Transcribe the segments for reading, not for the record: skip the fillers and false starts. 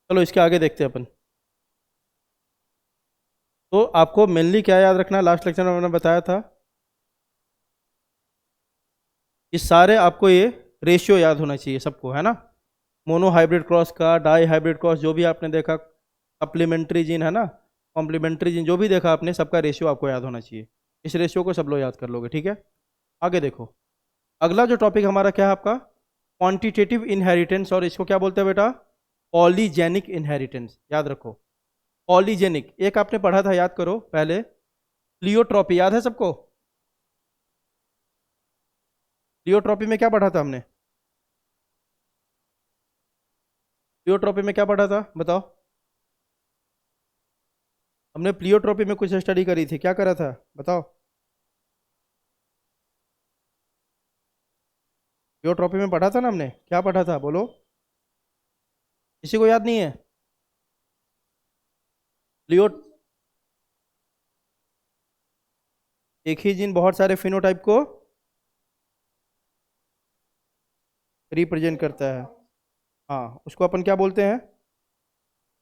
चलो इसके आगे देखते हैं अपन। तो आपको मेनली क्या याद रखना है, लास्ट लेक्चर में मैंने बताया था कि सारे आपको ये रेशियो याद होना चाहिए सबको, है ना। मोनो हाइब्रिड क्रॉस का, डाई हाइब्रिड क्रॉस जो भी आपने देखा, सप्लीमेंट्री जीन है ना, कॉम्प्लीमेंट्री जीन जो भी देखा आपने, सबका रेशियो आपको याद होना चाहिए। इस रेशियो को सब लोग याद कर लोगे, ठीक है। आगे देखो, अगला जो टॉपिक हमारा क्या है आपका, क्वांटिटेटिव इनहेरिटेंस, और इसको क्या बोलते हैं बेटा, पॉलीजेनिक इनहेरिटेंस। याद रखो, पॉलीजेनिक एक आपने पढ़ा था, याद करो पहले, प्लियोट्रॉपी, याद है सबको। प्लियोट्रॉपी में क्या पढ़ा था हमने, प्लियोट्रॉपी में क्या पढ़ा था बताओ। हमने प्लियोट्रॉपी में कुछ स्टडी करी थी, क्या करा था बताओ। प्लियोट्रॉपी में पढ़ा था ना हमने, क्या पढ़ा था बोलो, किसी को याद नहीं है। प्लियो एक ही जीन बहुत सारे फिनोटाइप को रिप्रेजेंट करता है। हाँ, उसको अपन क्या बोलते हैं,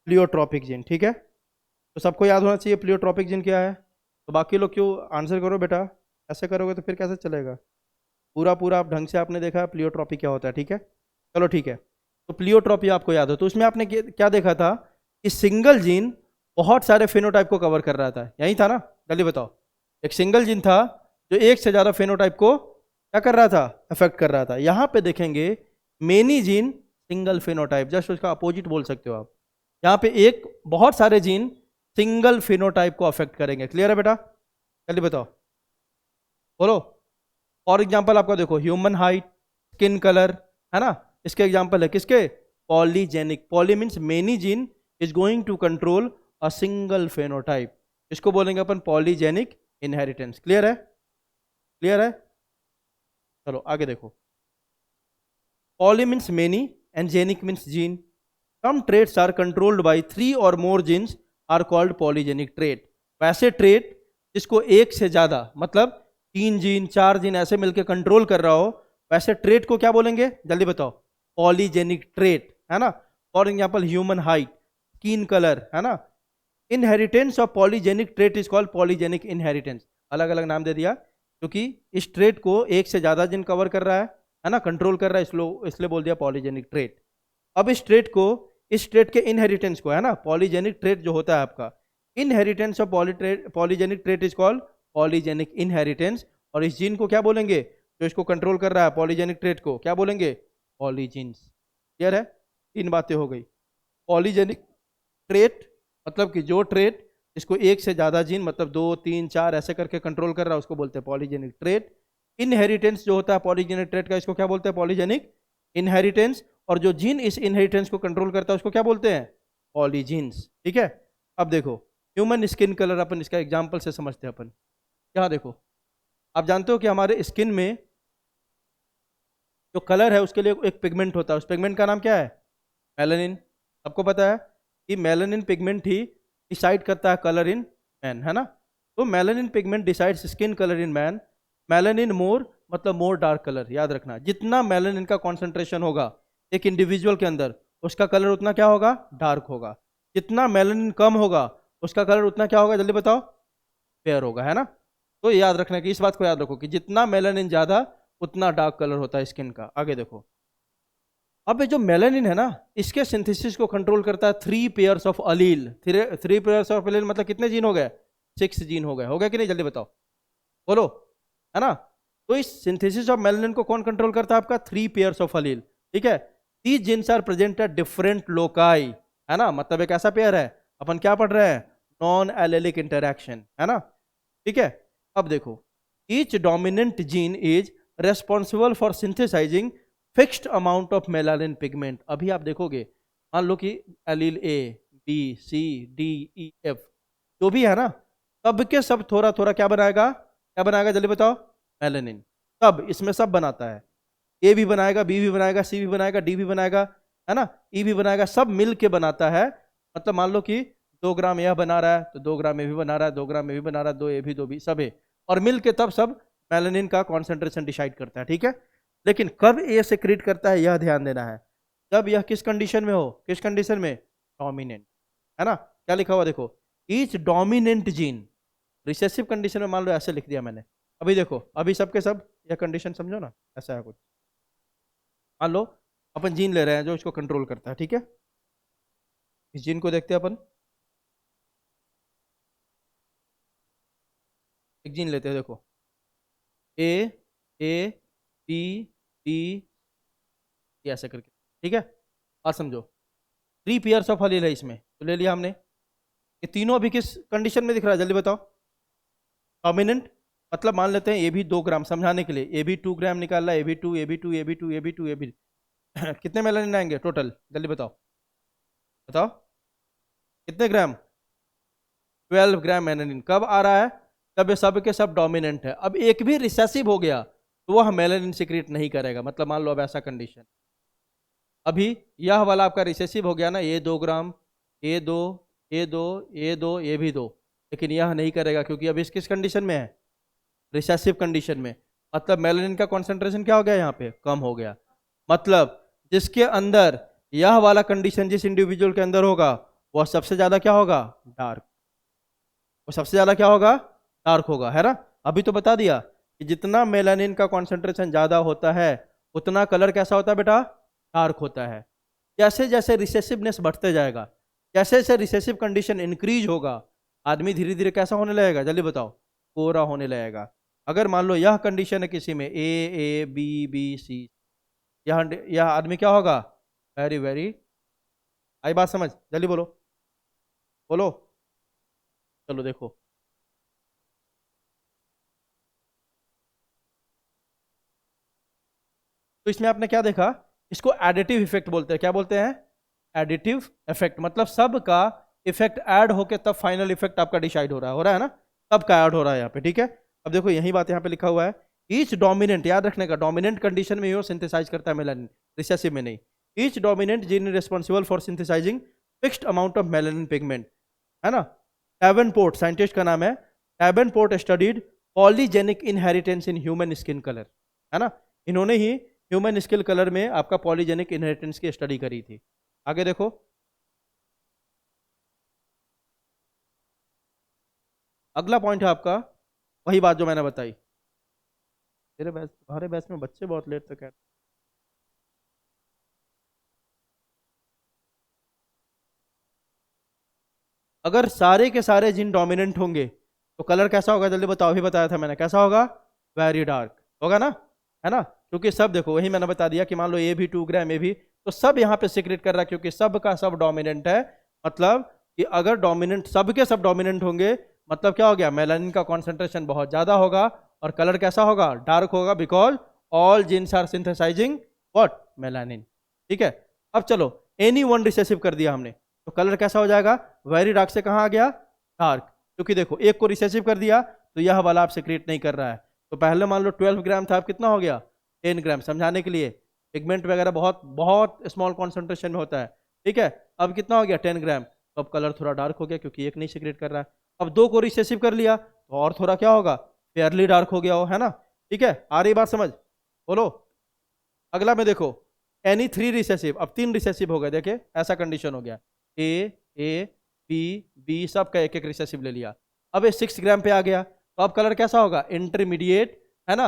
प्लियोट्रॉपिक जीन, ठीक है। तो सबको याद होना चाहिए प्लियोट्रॉपिक जीन क्या है। तो बाकी लोग क्यों, आंसर करो बेटा, ऐसे करोगे तो फिर कैसे चलेगा। पूरा पूरा आप ढंग से आपने देखा प्लियोट्रॉपी क्या होता है, ठीक है। चलो ठीक है, तो प्लियोट्रॉपी आपको याद हो, तो उसमें आपने क्या देखा था कि सिंगल जीन बहुत सारे फिनोटाइप को कवर कर रहा था, यही था ना। जल्दी बताओ, एक सिंगल जीन था जो एक से ज़्यादा फिनोटाइप को क्या कर रहा था, अफेक्ट कर रहा था। यहाँ पे देखेंगे many gene single phenotype, just उसका अपोजिट बोल सकते हो आप। यहाँ पे एक बहुत सारे जीन सिंगल फिनोटाइप को अफेक्ट करेंगे। क्लियर है बेटा, जल्दी बताओ, बोलो। फॉर एग्जाम्पल आपका देखो, ह्यूमन हाइट, स्किन कलर, है ना, इसके एग्जाम्पल है किसके, polygenic. Poly means many gene is going to control a single phenotype, इसको बोलेंगे अपन पॉलीजेनिक इनहेरिटेंस। क्लियर है, क्लियर है। चलो आगे देखो, poly means many and genic means gene. Some traits are controlled by 3 और more genes are called polygenic trait. वैसे ट्रेट जिसको एक से ज्यादा, मतलब 3 जीन 4 जीन ऐसे मिलकर कंट्रोल कर रहा हो, वैसे ट्रेट को क्या बोलेंगे जल्दी बताओ, पॉलीजेनिक ट्रेट, है ना। For example human height, skin colour, है ना। Inheritance of polygenic trait is called polygenic inheritance. अलग अलग नाम दे दिया क्योंकि इस ट्रेट को एक से ज्यादा जिन कवर कर रहा है ना, कंट्रोल कर रहा है, इसलिए बोल दिया पॉलीजेनिक ट्रेट। अब इस ट्रेट को, इस ट्रेट के इनहेरिटेंस को, है ना, पॉलीजेनिक ट्रेट जो होता है आपका, inheritance of polygenic trait is called polygenic inheritance. और इस जीन को क्या बोलेंगे, जो इसको कंट्रोल कर रहा है पॉलीजेनिक ट्रेट को, क्या बोलेंगे, पॉलीजीन्स। क्लियर है, 3 बातें हो गई। पॉलीजेनिक ट्रेट मतलब कि जो ट्रेट इसको एक से ज्यादा जीन, मतलब 2 3 4 ऐसे करके कंट्रोल कर रहा है, उसको बोलते हैं पॉलीजेनिक ट्रेट। इनहेरिटेंस जो होता है पॉलीजेनिक ट्रेट का, इसको क्या बोलते हैं, पॉलीजेनिक इनहेरिटेंस। और जो जीन इस इनहेरिटेंस को कंट्रोल करता है उसको क्या बोलते हैं, पॉलीजीन्स, ठीक है। अब देखो, ह्यूमन स्किन कलर, अपन इसका एग्जांपल से समझते हैं अपन। यहाँ देखो, आप जानते हो कि हमारे स्किन में जो कलर है उसके लिए एक पिगमेंट होता है, उस पिगमेंट का नाम क्या है, मेलानिन। सबको पता है कि मेलानिन पिगमेंट ही डिसाइड करता है कलर इन मैन, है ना। तो melanin pigment decides skin colour in man. Melanin more मतलब मोर डार्क कलर, याद रखना, जितना मेलानिन का कॉन्सेंट्रेशन होगा एक इंडिविजुअल के अंदर, उसका कलर उतना क्या होगा, डार्क होगा। जितना मेलानिन कम होगा उसका कलर उतना क्या होगा, जल्दी बताओ, फेयर होगा, है ना। तो याद रखना कि इस बात को याद रखो कि जितना मेलानिन ज्यादा उतना डार्क कलर होता है स्किन का। आगे देखो, अब ये जो मेलानिन है ना, इसके सिंथेसिस को कंट्रोल करता है 3 pairs of Aleel. 3 pairs of अलील मतलब कितने जीन हो गए, 6 जीन हो गए कि नहीं, जल्दी बताओ, बोलो, है ना। तो इस सिंथेसिस ऑफ मेलानिन को कौन कंट्रोल करता है आपका, 3 पेयर्स ऑफ अलील, ठीक है। These genes are present at different loci, है ना, मतलब एक ऐसा पेयर है, अपन क्या पढ़ रहे हैं, नॉन एलेलिक इंटरैक्शन, है ना, ठीक है। अब देखो, each dominant gene is responsible for synthesizing fixed amount of melanin pigment. अभी आप देखोगे, मान लो कि allele A B C D E F जो भी है ना, सब के सब थोड़ा थोड़ा क्या बनाएगा, क्या बनाएगा जल्दी बताओ, मेलानिन। सब इसमें सब बनाता है, ए भी बनाएगा, बी भी बनाएगा, सी भी बनाएगा, डी भी बनाएगा, है ना, ई भी बनाएगा, सब मिल के बनाता है। मतलब मान लो कि 2 ग्राम यह बना रहा है तो 2 ग्राम ये भी बना रहा है, 2 ग्राम ये भी बना रहा है, 2 ये भी, 2 भी, सब है, और मिल के तब सब मेलानिन का कॉन्सेंट्रेशन डिसाइड करता है, ठीक है। लेकिन कब ये सेक्रेट करता है, यह ध्यान देना है, जब यह किस कंडीशन में हो, किस कंडीशन में, डोमिनेंट, है ना? क्या लिखा हुआ देखो, each dominant gene, recessive condition में मान लो ऐसे लिख दिया मैंने। अभी देखो, अभी सबके सब यह कंडीशन समझो ना, ऐसा है कुछ। मान लो अपन जीन ले रहे हैं जो इसको कंट्रोल करता है, ठीक है? इस जीन को देखते हैं अपन, एक जीन लेते हैं देखो, ए, ए, बी, डी, ऐसे करके, ठीक है? और समझो 3 पेयर्स ऑफ अलील है इसमें, तो ले लिया हमने। ये तीनों अभी किस कंडीशन में दिख रहा है जल्दी बताओ? डोमिनेंट। मतलब मान लेते हैं ये भी 2 ग्राम, समझाने के लिए, ये भी 2 ग्राम निकाल रहा है, ये भी 2, ये भी 2, ये भी 2, ये भी 2, ये भी कितने मेलानिन आएंगे टोटल जल्दी बताओ? बताओ कितने ग्राम? 12 ग्राम मेलानिन कब आ रहा है? तब ये सब के सब डोमिनेंट है। अब एक भी रिसेसिव हो गया तो वह मेलानिन सिक्रीट नहीं करेगा। मतलब मान लो अब ऐसा कंडीशन, अभी यह वाला आपका रिसेसिव हो गया ना, ये 2 ग्राम, ये दो, ये दो, ये दो, ये भी दो, लेकिन यह नहीं करेगा क्योंकि अब इस किस कंडीशन में है? रिसेसिव कंडीशन में। मतलब मेलानिन का कॉन्सेंट्रेशन क्या हो गया यहाँ पे? कम हो गया। मतलब जिसके अंदर यह वाला कंडीशन जिस इंडिविजुअल के अंदर होगा वह सबसे ज्यादा क्या होगा? डार्क। वो सबसे ज्यादा क्या होगा? डार्क होगा, है ना? अभी तो बता दिया कि जितना मेलानिन का कॉन्सेंट्रेशन ज्यादा होता है उतना कलर कैसा होता है बेटा? डार्क होता है। जैसे जैसे रिसेसिवनेस बढ़ते जाएगा, जैसे जैसे रिसेसिव कंडीशन इंक्रीज होगा, आदमी धीरे धीरे कैसा होने लगेगा जल्दी बताओ? कोरा होने लगेगा। अगर मान लो यह कंडीशन है किसी में, ए बी बी सी, यह आदमी क्या होगा? वेरी वेरी, आई बात समझ? जल्दी बोलो, बोलो। चलो देखो, तो इसमें आपने क्या देखा? इसको एडिटिव इफेक्ट बोलते हैं। क्या बोलते हैं? Additive effect. मतलब सब का इफेक्ट ऐड होके तब फाइनल इफेक्ट आपका डिसाइड हो रहा है ना? सब का ऐड हो रहा है यहाँ पे, ठीक है? अब देखो यही बात यहाँ पे लिखा हुआ है, ईच डोमिनेंट, याद रखने का, डोमिनेंट कंडीशन में ही वो सिंथेसाइज करता है मेलानिन, रिसेसिव में नहीं। Each dominant gene responsible for synthesizing fixed amount of melanin pigment, है ना? टैवेनपोर्ट साइंटिस्ट का नाम है, Davenport studied polygenic inheritance in human skin colour, है ना? इन्होंने ही ह्यूमन स्किन कलर में आपका पॉलीजेनिक इनहेरिटेंस की स्टडी करी थी। आगे देखो, अगला पॉइंट है आपका वही बात जो मैंने बताई। तेरे बैच, तुम्हारे बैच में बच्चे बहुत लेट तक है। अगर सारे के सारे जिन डोमिनेंट होंगे तो कलर कैसा होगा जल्दी बताओ? अभी बताया था मैंने, कैसा होगा? वेरी डार्क होगा ना, है ना? क्योंकि सब देखो, वही मैंने बता दिया कि मान लो ये भी 2 ग्राम, ये भी, तो सब यहाँ पे सीक्रेट कर रहा है क्योंकि सब का सब डोमिनेंट है। मतलब कि अगर डोमिनेंट, सब के सब डोमिनेंट होंगे, मतलब क्या हो गया? मेलानिन का कॉन्सेंट्रेशन बहुत ज्यादा होगा और कलर कैसा होगा? डार्क होगा, because all genes are synthesizing what? Melanin. ठीक है? अब चलो, एनी वन रिसेसिव कर दिया हमने, तो कलर कैसा हो जाएगा? वेरी डार्क से कहाँ आ गया? डार्क। क्योंकि देखो एक को रिसेसिव कर दिया तो यह वाला आप सीक्रेट नहीं कर रहा है। तो पहले मान लो 12 ग्राम था, अब कितना हो गया? 10 ग्राम। समझाने के लिए, पिगमेंट वगैरह बहुत बहुत स्मॉल कॉन्सेंट्रेशन में होता है, ठीक है? अब कितना हो गया? 10 ग्राम। तो अब कलर थोड़ा डार्क हो गया क्योंकि एक नहीं सीक्रेट कर रहा है। अब दो को रिसेसिव कर लिया तो और थोड़ा क्या होगा? फेयरली डार्क हो गया हो, है ना? ठीक है, आ रही बात समझ? बोलो। अगला में देखो, एनी 3 रिसेसिव, अब 3 रिसेसिव हो गए, देखे ऐसा कंडीशन हो गया, ए बी बी, सब का एक एक रिसेसिव ले लिया। अब ये 6 ग्राम पे आ गया, तो अब कलर कैसा होगा? इंटरमीडिएट, है ना?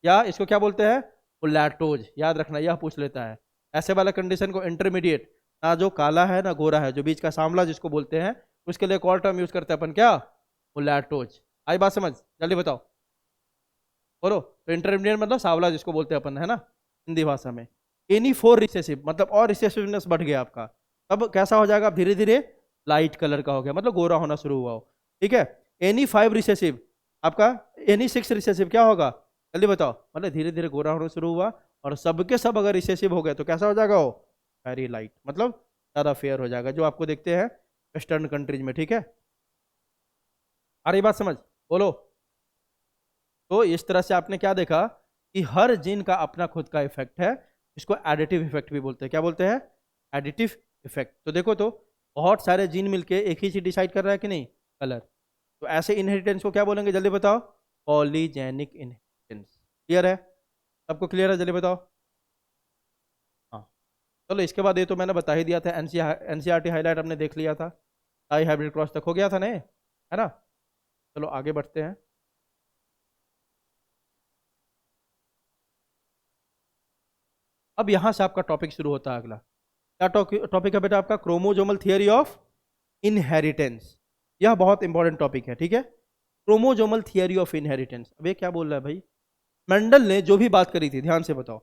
या इसको क्या बोलते हैं? लैक्टोज, याद रखना, यह पूछ लेता है। ऐसे वाला कंडीशन को इंटरमीडिएट, ना जो काला है ना गोरा है, जो बीच का सांवला जिसको बोलते हैं, उसके लिए एक और टर्म यूज करते हैं अपन, क्या? लैक्टोज। आई बात समझ? जल्दी बताओ, बोलो। तो इंटरमीडिएट मतलब सांवला जिसको बोलते हैं अपन, है ना, हिंदी भाषा में। एनी 4 रिसेसिव, मतलब और रिसेसिवनेस बढ़ गया आपका, तब कैसा हो जाएगा? धीरे धीरे लाइट कलर का हो गया, मतलब गोरा होना शुरू हुआ हो। ठीक है? एनी 5 रिसेसिव आपका, एनी 6 रिसेसिव क्या होगा जल्दी बताओ? मतलब धीरे धीरे गोरा होना शुरू हुआ, और सबके सब अगर रिसेसिव हो गए तो कैसा हो जाएगा वो? वेरी लाइट, मतलब ज़्यादा फेयर हो जाएगा, जो आपको देखते हैं वेस्टर्न कंट्रीज में। ठीक है? आ रही बात समझ? बोलो। तो इस तरह से आपने क्या देखा कि हर जीन का अपना खुद का इफेक्ट है। इसको एडिटिव इफेक्ट भी बोलते हैं। क्या बोलते हैं? Additive effect. तो देखो, तो बहुत सारे जीन मिलके एक ही चीज डिसाइड कर रहा है कि नहीं? कलर। तो ऐसे इनहेरिटेंस को क्या बोलेंगे जल्दी बताओ? Polygenic inheritance. क्लियर है? सबको क्लियर है? जल्दी बताओ। हाँ, चलो इसके बाद ये तो मैंने बता ही दिया था, एनसीईआरटी हाईलाइट हमने देख लिया था, टाई हाइब्रिड क्रॉस तक हो गया था नहीं, है ना। चलो आगे बढ़ते हैं। अब यहाँ से आपका टॉपिक शुरू होता है अगला। क्या टॉपिक है बेटा आपका? Chromosomal theory of inheritance. यह बहुत इंपॉर्टेंट टॉपिक है, ठीक है। Chromosomal theory of inheritance. अब ये क्या बोल रहा है भाई? मेंडल ने जो भी बात करी थी, ध्यान से बताओ,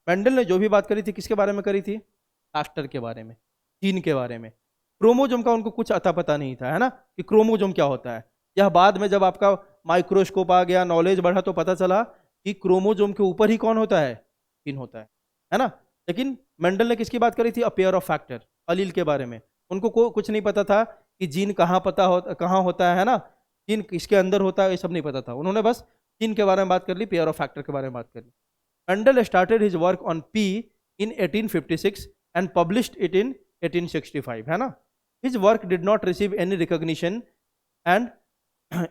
मेंडल ने जो भी बात करी थी किसके बारे में करी थी? फैक्टर के बारे में, जीन के बारे में। क्रोमोजोम का उनको कुछ अता पता नहीं था, है ना, कि क्रोमोजोम क्या होता है। यह बाद में जब आपका माइक्रोस्कोप आ गया, नॉलेज बढ़ा, तो पता चला कि क्रोमोजोम के ऊपर ही कौन होता है? जीन होता है ना। लेकिन मेंडल ने किसकी बात करी थी? अ पेयर ऑफ फैक्टर, अलील के बारे में। उनको कुछ नहीं पता था कि जीन कहाँ होता है ना, जीन किसके अंदर होता है, ये सब नहीं पता था। उन्होंने बस जीन के बारे में बात कर ली, पेयर ऑफ फैक्टर के बारे में बात कर ली। Mendel started his work on pea in 1856 and published it in 1865, है ना। His work did not receive any recognition and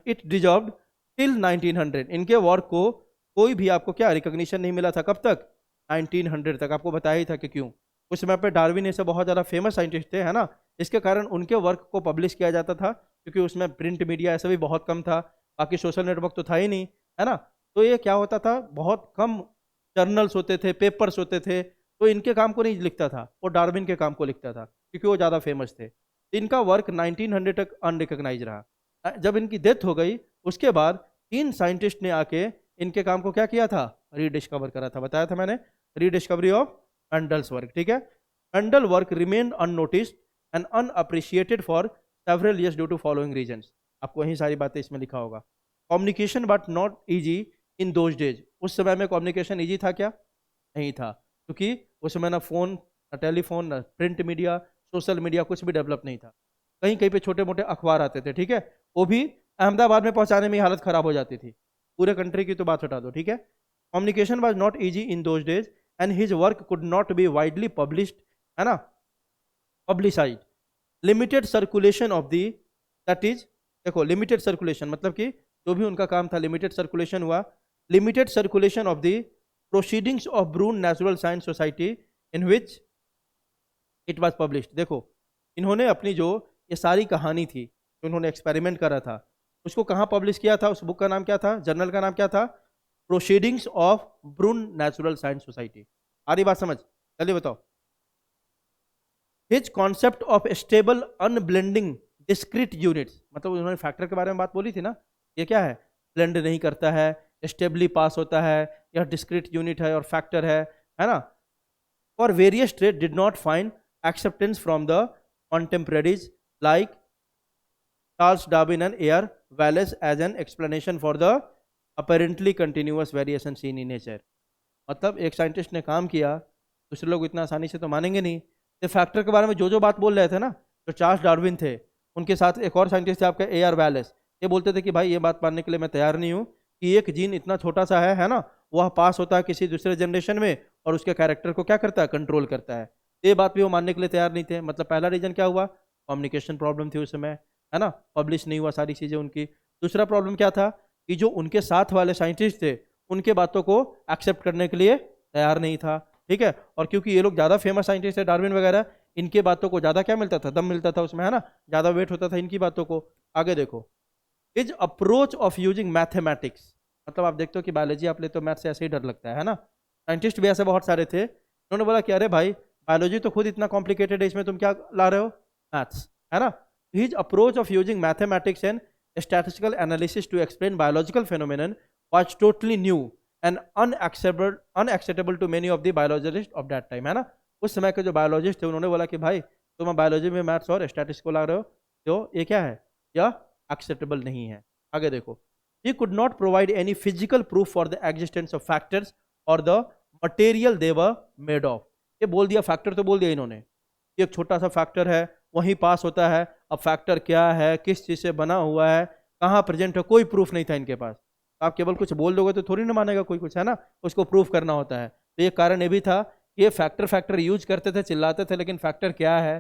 it dissolved till 1900। इनके वर्क को कोई भी आपको क्या रिकॉग्निशन नहीं मिला था, कब तक? 1900 तक। आपको बताया ही था कि क्यों। उस समय पे डार्विन ऐसे बहुत ज़्यादा फेमस साइंटिस्ट थे, है ना, इसके कारण उनके वर्क को पब्लिश किया जाता था, क्योंकि उसमें प्रिंट मीडिया ऐसा भी बहुत कम था, बाकी सोशल नेटवर्क तो था ही नहीं, है ना। तो ये क्या होता था, बहुत कम जर्नल्स होते थे, पेपर्स होते थे, तो इनके काम को नहीं लिखता था, वो डार्विन के काम को लिखता था, क्योंकि वो ज़्यादा फेमस थे। इनका वर्क 1900 तक अनरिकग्नाइज रहा। जब इनकी डेथ हो गई, उसके बाद 3 साइंटिस्ट ने आके इनके काम को क्या किया था? रीडिस्कवर करा था। बताया था मैंने, रीडिस्कवरी ऑफ मेंडल्स वर्क, ठीक है। Mendel work remained unnoticed and unappreciated for several years due to following reasons. आपको वही सारी बातें इसमें लिखा होगा। Communication but not easy in those days. उस समय में कम्युनिकेशन ईजी था क्या? नहीं था, क्योंकि उस समय ना फोन, ना टेलीफोन, ना प्रिंट मीडिया, सोशल मीडिया कुछ भी डेवलप नहीं था। कहीं कहीं पे छोटे मोटे अखबार आते थे, ठीक है, वो भी अहमदाबाद में पहुंचाने में ही हालत खराब हो जाती थी। पूरे कंट्री की तो बात हटा दो, ठीक है। Communication was not easy in those days and his work could not be widely published, है ना, publicised. Limited circulation of the, that is, देखो लिमिटेड सर्कुलेशन मतलब कि जो भी उनका काम था, लिमिटेड सर्कुलेशन हुआ। Limited circulation of the proceedings of Brunn natural science society in which it was published. देखो इन्होंने अपनी जो ये सारी कहानी थी, जो उन्होंने एक्सपेरिमेंट करा था, उसको कहाँ पब्लिश किया था? उस बुक का नाम क्या था, जर्नल का नाम क्या था? Proceedings of Brunn natural science society. आ रही बात समझ? चलिए बताओ। His concept of stable unblending discrete units, मतलब उन्होंने फैक्टर के बारे में बात बोली थी ना, ये क्या है? ब्लेंड नहीं करता है, स्टेबली पास होता है, यह डिस्क्रीट यूनिट है और फैक्टर है ना। For various trait did not find acceptance from the contemporaries like Charles Darwin and air Wallace as an explanation for the apparently continuous variation seen in nature. मतलब एक scientist ने काम किया, दूसरे लोग इतना आसानी से तो मानेंगे नहीं। तो फैक्टर के बारे में जो जो बात बोल रहे थे ना, जो चार्ल्स डार्विन थे, उनके साथ एक और साइंटिस्ट थे आपका एयर वैलेस, ये बोलते थे कि भाई ये बात मानने के लिए मैं तैयार नहीं हूँ कि एक जीन इतना छोटा सा है ना, वह पास होता है किसी दूसरे जनरेशन में और उसके कैरेक्टर को क्या करता है? कंट्रोल करता है। ये बात भी वो मानने के लिए तैयार नहीं थे। मतलब पहला रीजन क्या हुआ? कम्युनिकेशन प्रॉब्लम थी उस समय, है ना, पब्लिश नहीं हुआ सारी चीज़ें उनकी। दूसरा प्रॉब्लम क्या था कि जो उनके साथ वाले साइंटिस्ट थे, उनके बातों को एक्सेप्ट करने के लिए तैयार नहीं था, ठीक है। और क्योंकि ये लोग ज़्यादा फेमस साइंटिस्ट थे, डार्विन वगैरह, इनके बातों को ज़्यादा क्या मिलता था? दम मिलता था उसमें, है ना, ज़्यादा वेट होता था इनकी बातों को। आगे देखो, is approach of using mathematics. मतलब आप देखते हो कि बायोलॉजी आप ले तो मैथ से ऐसे ही डर लगता है ना। साइंटिस्ट भी ऐसे बहुत सारे थे, उन्होंने बोला कि अरे भाई बायोलॉजी तो खुद इतना कॉम्प्लिकेटेड है, इसमें तुम क्या ला रहे हो? मैथ्स, है ना। His approach of using mathematics and statistical analysis to explain biological phenomenon was totally new and unacceptable to many of the biologists of that time, है ना। उस समय के जो बायोलॉजिस्ट थे, उन्होंने बोला कि भाई तुम बायोलॉजी में मैथ्स और स्टैटिस्टिक्स को ला रहे हो, तो ये क्या है? यह एक्सेप्टेबल नहीं है। आगे देखो, he could not provide any physical proof for the existence of factors or the material they were made of। ये बोल दिया, फैक्टर तो बोल दिया इन्होंने, एक छोटा सा फैक्टर है, वहीं पास होता है। अब फैक्टर क्या है, किस चीज़ से बना हुआ है, कहाँ प्रेजेंट है, कोई प्रूफ नहीं था इनके पास। आप केवल कुछ बोल दोगे तो थोड़ी ना मानेगा कोई कुछ, है ना, उसको प्रूफ करना होता है। तो ये कारण ये भी था कि ये फैक्टर यूज करते थे, चिल्लाते थे, लेकिन फैक्टर क्या है,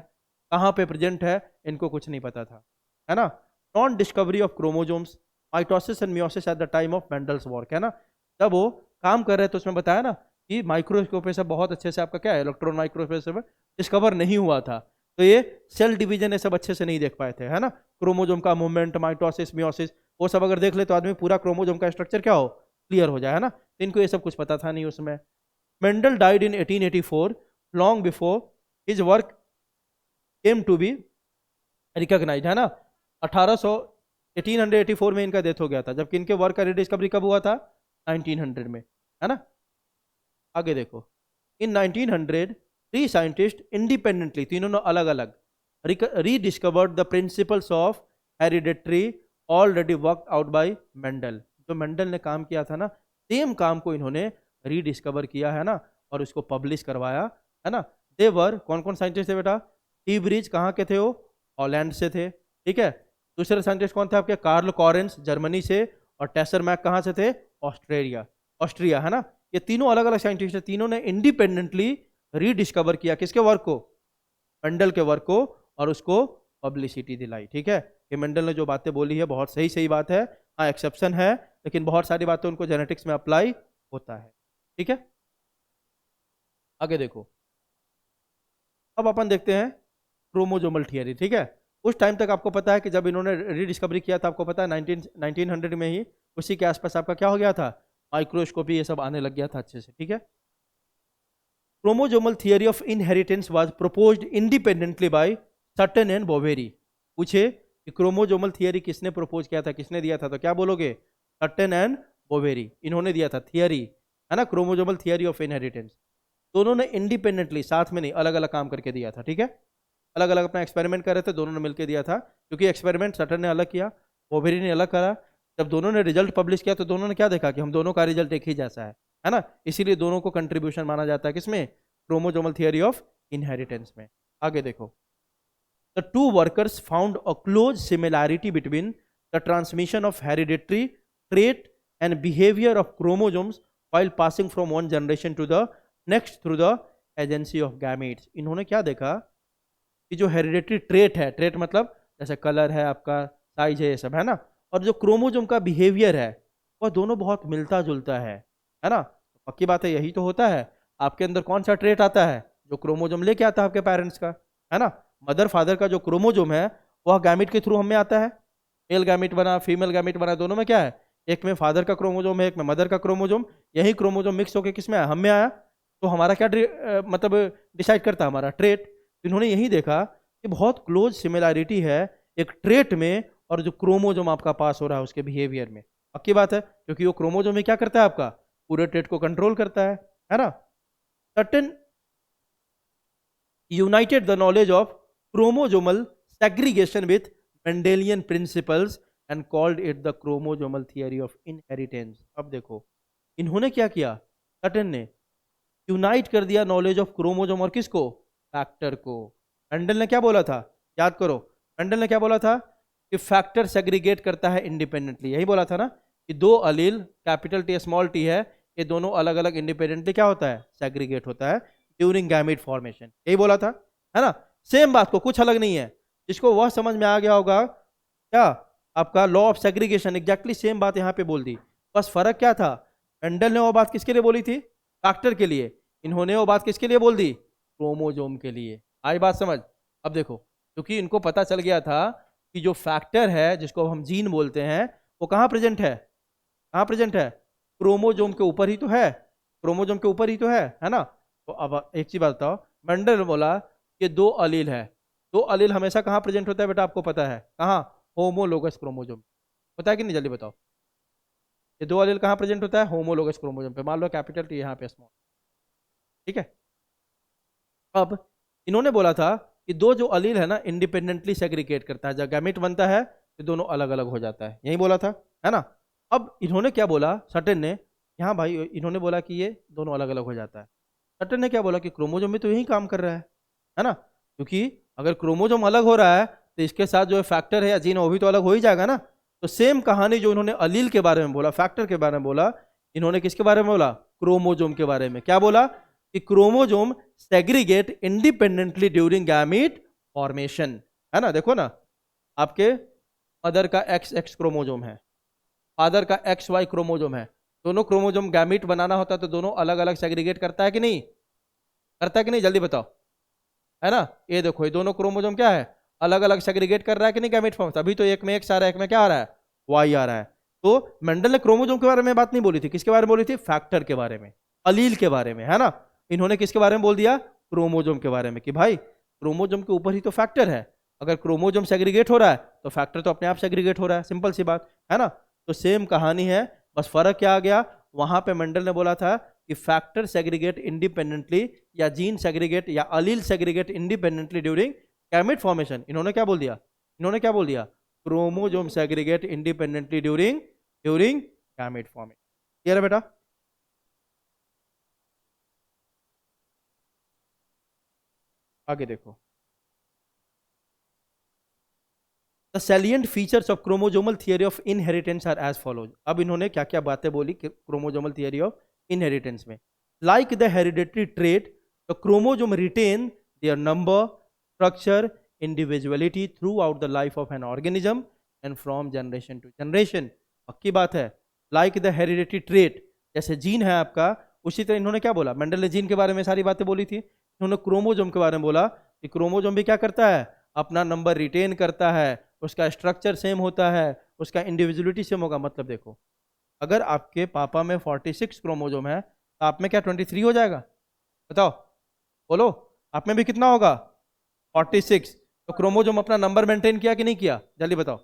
कहाँ पे प्रेजेंट है, इनको कुछ नहीं पता था, है ना। Non discovery of chromosomes, mitosis and meiosis at the time of Mendel's work, है ना। जब वो काम कर रहे थे उसमें बताया ना कि माइक्रोस्कोप से बहुत अच्छे से आपका क्या है, इलेक्ट्रॉन माइक्रोस्कोप से डिस्कवर नहीं हुआ था। तो ये सेल डिवीजन ये सब अच्छे से नहीं देख पाए थे, है ना। क्रोमोजोम का मूवमेंट, माइटोसिस, मियोसिस, वो सब अगर देख ले तो आदमी पूरा क्रोमोजोम का स्ट्रक्चर क्या हो, क्लियर हो जाए, है ना। तो इनको ये सब कुछ पता था नहीं उसमें। Mendel died in 1884, long before his work came to be recognized, है ना। 1800 1884 में इनका डेथ हो गया था, जबकि इनके वर्क का रिडिस्कवरी कब हुआ था, 1900 में, है ना। आगे देखो, इन 1900 थ्री साइंटिस्ट इंडिपेंडेंटली, तीनों ने अलग अलग rediscovered the principles of hereditary already work out by Mendel. जो मेंडल ने काम किया था ना, सेम काम को इन्होंने रीडिस्कवर किया, है ना, और उसको पब्लिश करवाया, है ना। देवर कौन कौन साइंटिस्ट थे बेटा, टी ब्रिज कहाँ के थे, वो हॉलैंड से थे, ठीक है। दूसरे साइंटिस्ट कौन थे आपके, कार्ल कॉरेंस जर्मनी से, और टेसर मैक कहाँ से थे, ऑस्ट्रिया, है ना। ये तीनों अलग अलग साइंटिस्ट हैं, तीनों ने इंडिपेंडेंटली रीडिस्कवर किया किसके वर्क को, मेंडल के वर्क को, और उसको पब्लिसिटी दिलाई, ठीक है। कि मेंडल ने जो बातें बोली है बहुत सही सही बात है, हाँ एक्सेप्शन है, लेकिन बहुत सारी बातें उनको जेनेटिक्स में अप्लाई होता है, ठीक है। आगे देखो, अब अपन देखते हैं क्रोमोजोमल थियरी, ठीक है। उस टाइम तक आपको पता है कि जब इन्होंने रीडिस्कवरी किया था, आपको पता है 1900 में ही उसी के आसपास आपका क्या हो गया था, माइक्रोस्कोपी ये सब आने लग गया था अच्छे से, ठीक है। Chromosomal theory of inheritance was proposed independently by Sutton and Boveri. पूछे कि क्रोमोजोमल थियरी किसने प्रपोज किया था, किसने दिया था, तो क्या बोलोगे, सटन एंड बोवेरी, इन्होंने दिया था थियरी, है ना, क्रोमोजोमल थियरी ऑफ इनहेरिटेंस। दोनों ने इंडिपेंडेंटली, साथ में नहीं, अलग अलग काम करके दिया था, ठीक है। अलग अलग अपना एक्सपेरिमेंट कर रहे थे, दोनों ने मिलकर दिया था, क्योंकि एक्सपेरिमेंट सटन ने अलग किया, बोवेरी ने अलग करा। जब दोनों ने रिजल्ट पब्लिश किया तो दोनों ने क्या देखा कि हम दोनों का रिजल्ट एक ही जैसा है ना। इसीलिए दोनों को कंट्रीब्यूशन माना जाता है किसमें, क्रोमोजोमल थियरी ऑफ इनहेरिटेंस में। आगे देखो, the two workers found a close similarity between the transmission of hereditary trait and behaviour of chromosomes while passing from one generation to the next through the agency of gametes. इन्होंने क्या देखा कि जो hereditary trait है, trait मतलब जैसे colour है आपका, साइज है, ये सब, है ना, और जो क्रोमोजोम का बिहेवियर है वह दोनों बहुत मिलता जुलता है ना। पक्की बात है, यही तो होता है। आपके अंदर कौन सा ट्रेट आता है, जो क्रोमोजोम लेके आता है आपके पेरेंट्स का, है ना। मदर फादर का जो क्रोमोजोम है वह गैमिट के थ्रू हमें आता है, मेल गैमिट बना, फीमेल गैमिट बना, दोनों में क्या है, एक में फादर का क्रोमोजोम है, एक में मदर का क्रोमोजोम। यही क्रोमोजोम मिक्स होकर किस में आया, हम में आया। तो हमारा क्या मतलब डिसाइड करता है, हमारा ट्रेट। इन्होंने यही देखा कि बहुत क्लोज सिमिलैरिटी है एक ट्रेट में और जो क्रोमोजोम आपका पास हो रहा है उसके बिहेवियर में। पक्की बात है, क्योंकि वो क्रोमोजोम में क्या करता है, आपका पूरे ट्रेट को कंट्रोल करता है ना। Certain united the knowledge of chromosomal segregation with Mendelian principles and called it the chromosomal theory of inheritance। अब देखो, इन्होंने क्या किया, सटन ने यूनाइट कर दिया नॉलेज ऑफ क्रोमोजोम और किसको, फैक्टर को। मेंडल ने क्या बोला था, याद करो, मेंडल ने क्या बोला था कि फैक्टर सेग्रीगेट करता है इंडिपेंडेंटली, यही बोला था ना कि दो अलील कैपिटल टी स्मॉल टी है, ये दोनों अलग अलग इंडिपेंडेंटली क्या होता है, सेग्रीगेट होता है ड्यूरिंग गैमेट फॉर्मेशन, यही बोला था, है ना। सेम बात को, कुछ अलग नहीं है। जिसको वह समझ में आ गया होगा क्या, आपका law of segregation, exactly same बात यहाँ पे बोल दी। बस फर्क क्या था, मेंडल ने वो बात किसके लिए बोली थी, फैक्टर के लिए, इन्होंने वो बात किसके लिए बोल दी, क्रोमोजोम के लिए। आई बात समझ। अब देखो, क्योंकि इनको पता चल गया था कि जो फैक्टर है जिसको हम जीन बोलते हैं वो कहाँ प्रेजेंट है, कहाँ प्रेजेंट है, क्रोमोजोम के ऊपर ही तो है, क्रोमोजोम के ऊपर ही तो है ना। तो अब एक चीज बताओ, मेंडल ने बोला कि दो अलील है, दो अलील हमेशा कहाँ प्रेजेंट होता है बेटा, आपको पता है कहाँ, होमोलोगस क्रोमोजोम, पता है कि नहीं, जल्दी बताओ। ये दो अलील कहाँ प्रेजेंट होता है, होमोलोगस क्रोमोजोम पे, मान लो कैपिटल टी यहाँ पे स्मॉल, ठीक है। अब इन्होंने बोला था कि दो जो अलील है ना इंडिपेंडेंटली सेग्रीगेट करता है, जब गैमेट बनता है तो दोनों अलग अलग हो जाता है, यही बोला था, है ना। अब इन्होंने क्या बोला, सटन ने, यहाँ भाई इन्होंने बोला कि ये दोनों अलग अलग हो जाता है। सटन ने क्या बोला कि क्रोमोजोम में तो यही काम कर रहा है ना, क्योंकि अगर क्रोमोजोम अलग हो रहा है तो इसके साथ जो फैक्टर है या जीन वो भी तो अलग हो ही जाएगा ना। तो सेम कहानी जो इन्होंने अलील के बारे में बोला, फैक्टर के बारे में बोला, इन्होंने किसके बारे में बोला, क्रोमोजोम के बारे में। क्या बोला कि chromosome segregate independently during gamete formation, है ना। देखो ना, आपके मदर का एक्स एक्स क्रोमोजोम है, फादर का एक्स वाई क्रोमोजोम है, दोनों क्रोमोजोम गैमीट बनाना होता है तो दोनों अलग अलग सेग्रीगेट करता है कि नहीं, करता है कि नहीं, जल्दी बताओ, है ना। ये देखो, ये दोनों क्रोमोजोम क्या है, अलग अलग सेग्रीगेट कर रहा है कि नहीं गैमीट फॉर्म, तभी तो एक में एक्स आ रहा है, एक में क्या आ रहा है, वाई आ रहा है। तो मेंडल ने क्रोमोजोम के बारे में बात नहीं बोली थी, किसके बारे में बोली थी, फैक्टर के बारे में, अलील के बारे में, है ना। इन्होंने किसके बारे में बोल दिया, क्रोमोजोम के बारे में, कि भाई क्रोमोजोम के ऊपर ही तो फैक्टर है, अगर क्रोमोजोम सेग्रीगेट हो रहा है तो फैक्टर तो अपने आप सेग्रीगेट हो रहा है, सिंपल सी बात है ना। तो सेम कहानी है, बस फर्क क्या आ गया, वहां पे मेंडल ने बोला था कि फैक्टर सेग्रीगेट इंडिपेंडेंटली या जीन सेग्रीगेट या allele segregate independently during gamete formation. इन्होंने क्या बोल दिया, इन्होंने क्या बोल दिया, chromosome segregate independently during during gamete formation. Clear है बेटा। आगे देखो, the salient features of chromosomal theory of inheritance are as follows. अब इन्होंने क्या क्या बातें बोली क्रोमोजोमल थियरी ऑफ इनहेरिटेंस में, like the hereditary trait the chromosome retain their number, structure, individuality through out the life of an organism and from generation to generation. पक्की बात है, लाइक द हेरिडेटरी ट्रेट, जैसे gene है आपका, उसी तरह इन्होंने क्या बोला, मेंडल ने जीन के बारे में सारी बातें बोली थी, इन्होंने क्रोमोजोम के बारे में बोला कि क्रोमोजोम भी क्या करता है, अपना नंबर रिटेन करता है, उसका स्ट्रक्चर सेम होता है, उसका इंडिविजुअलिटी सेम होगा। मतलब देखो, अगर आपके पापा में 46 क्रोमोजोम है तो आप में क्या 23 हो जाएगा, बताओ, बोलो, आप में भी कितना होगा 46। तो क्रोमोजोम अपना नंबर मेंटेन किया कि नहीं किया, जल्दी बताओ।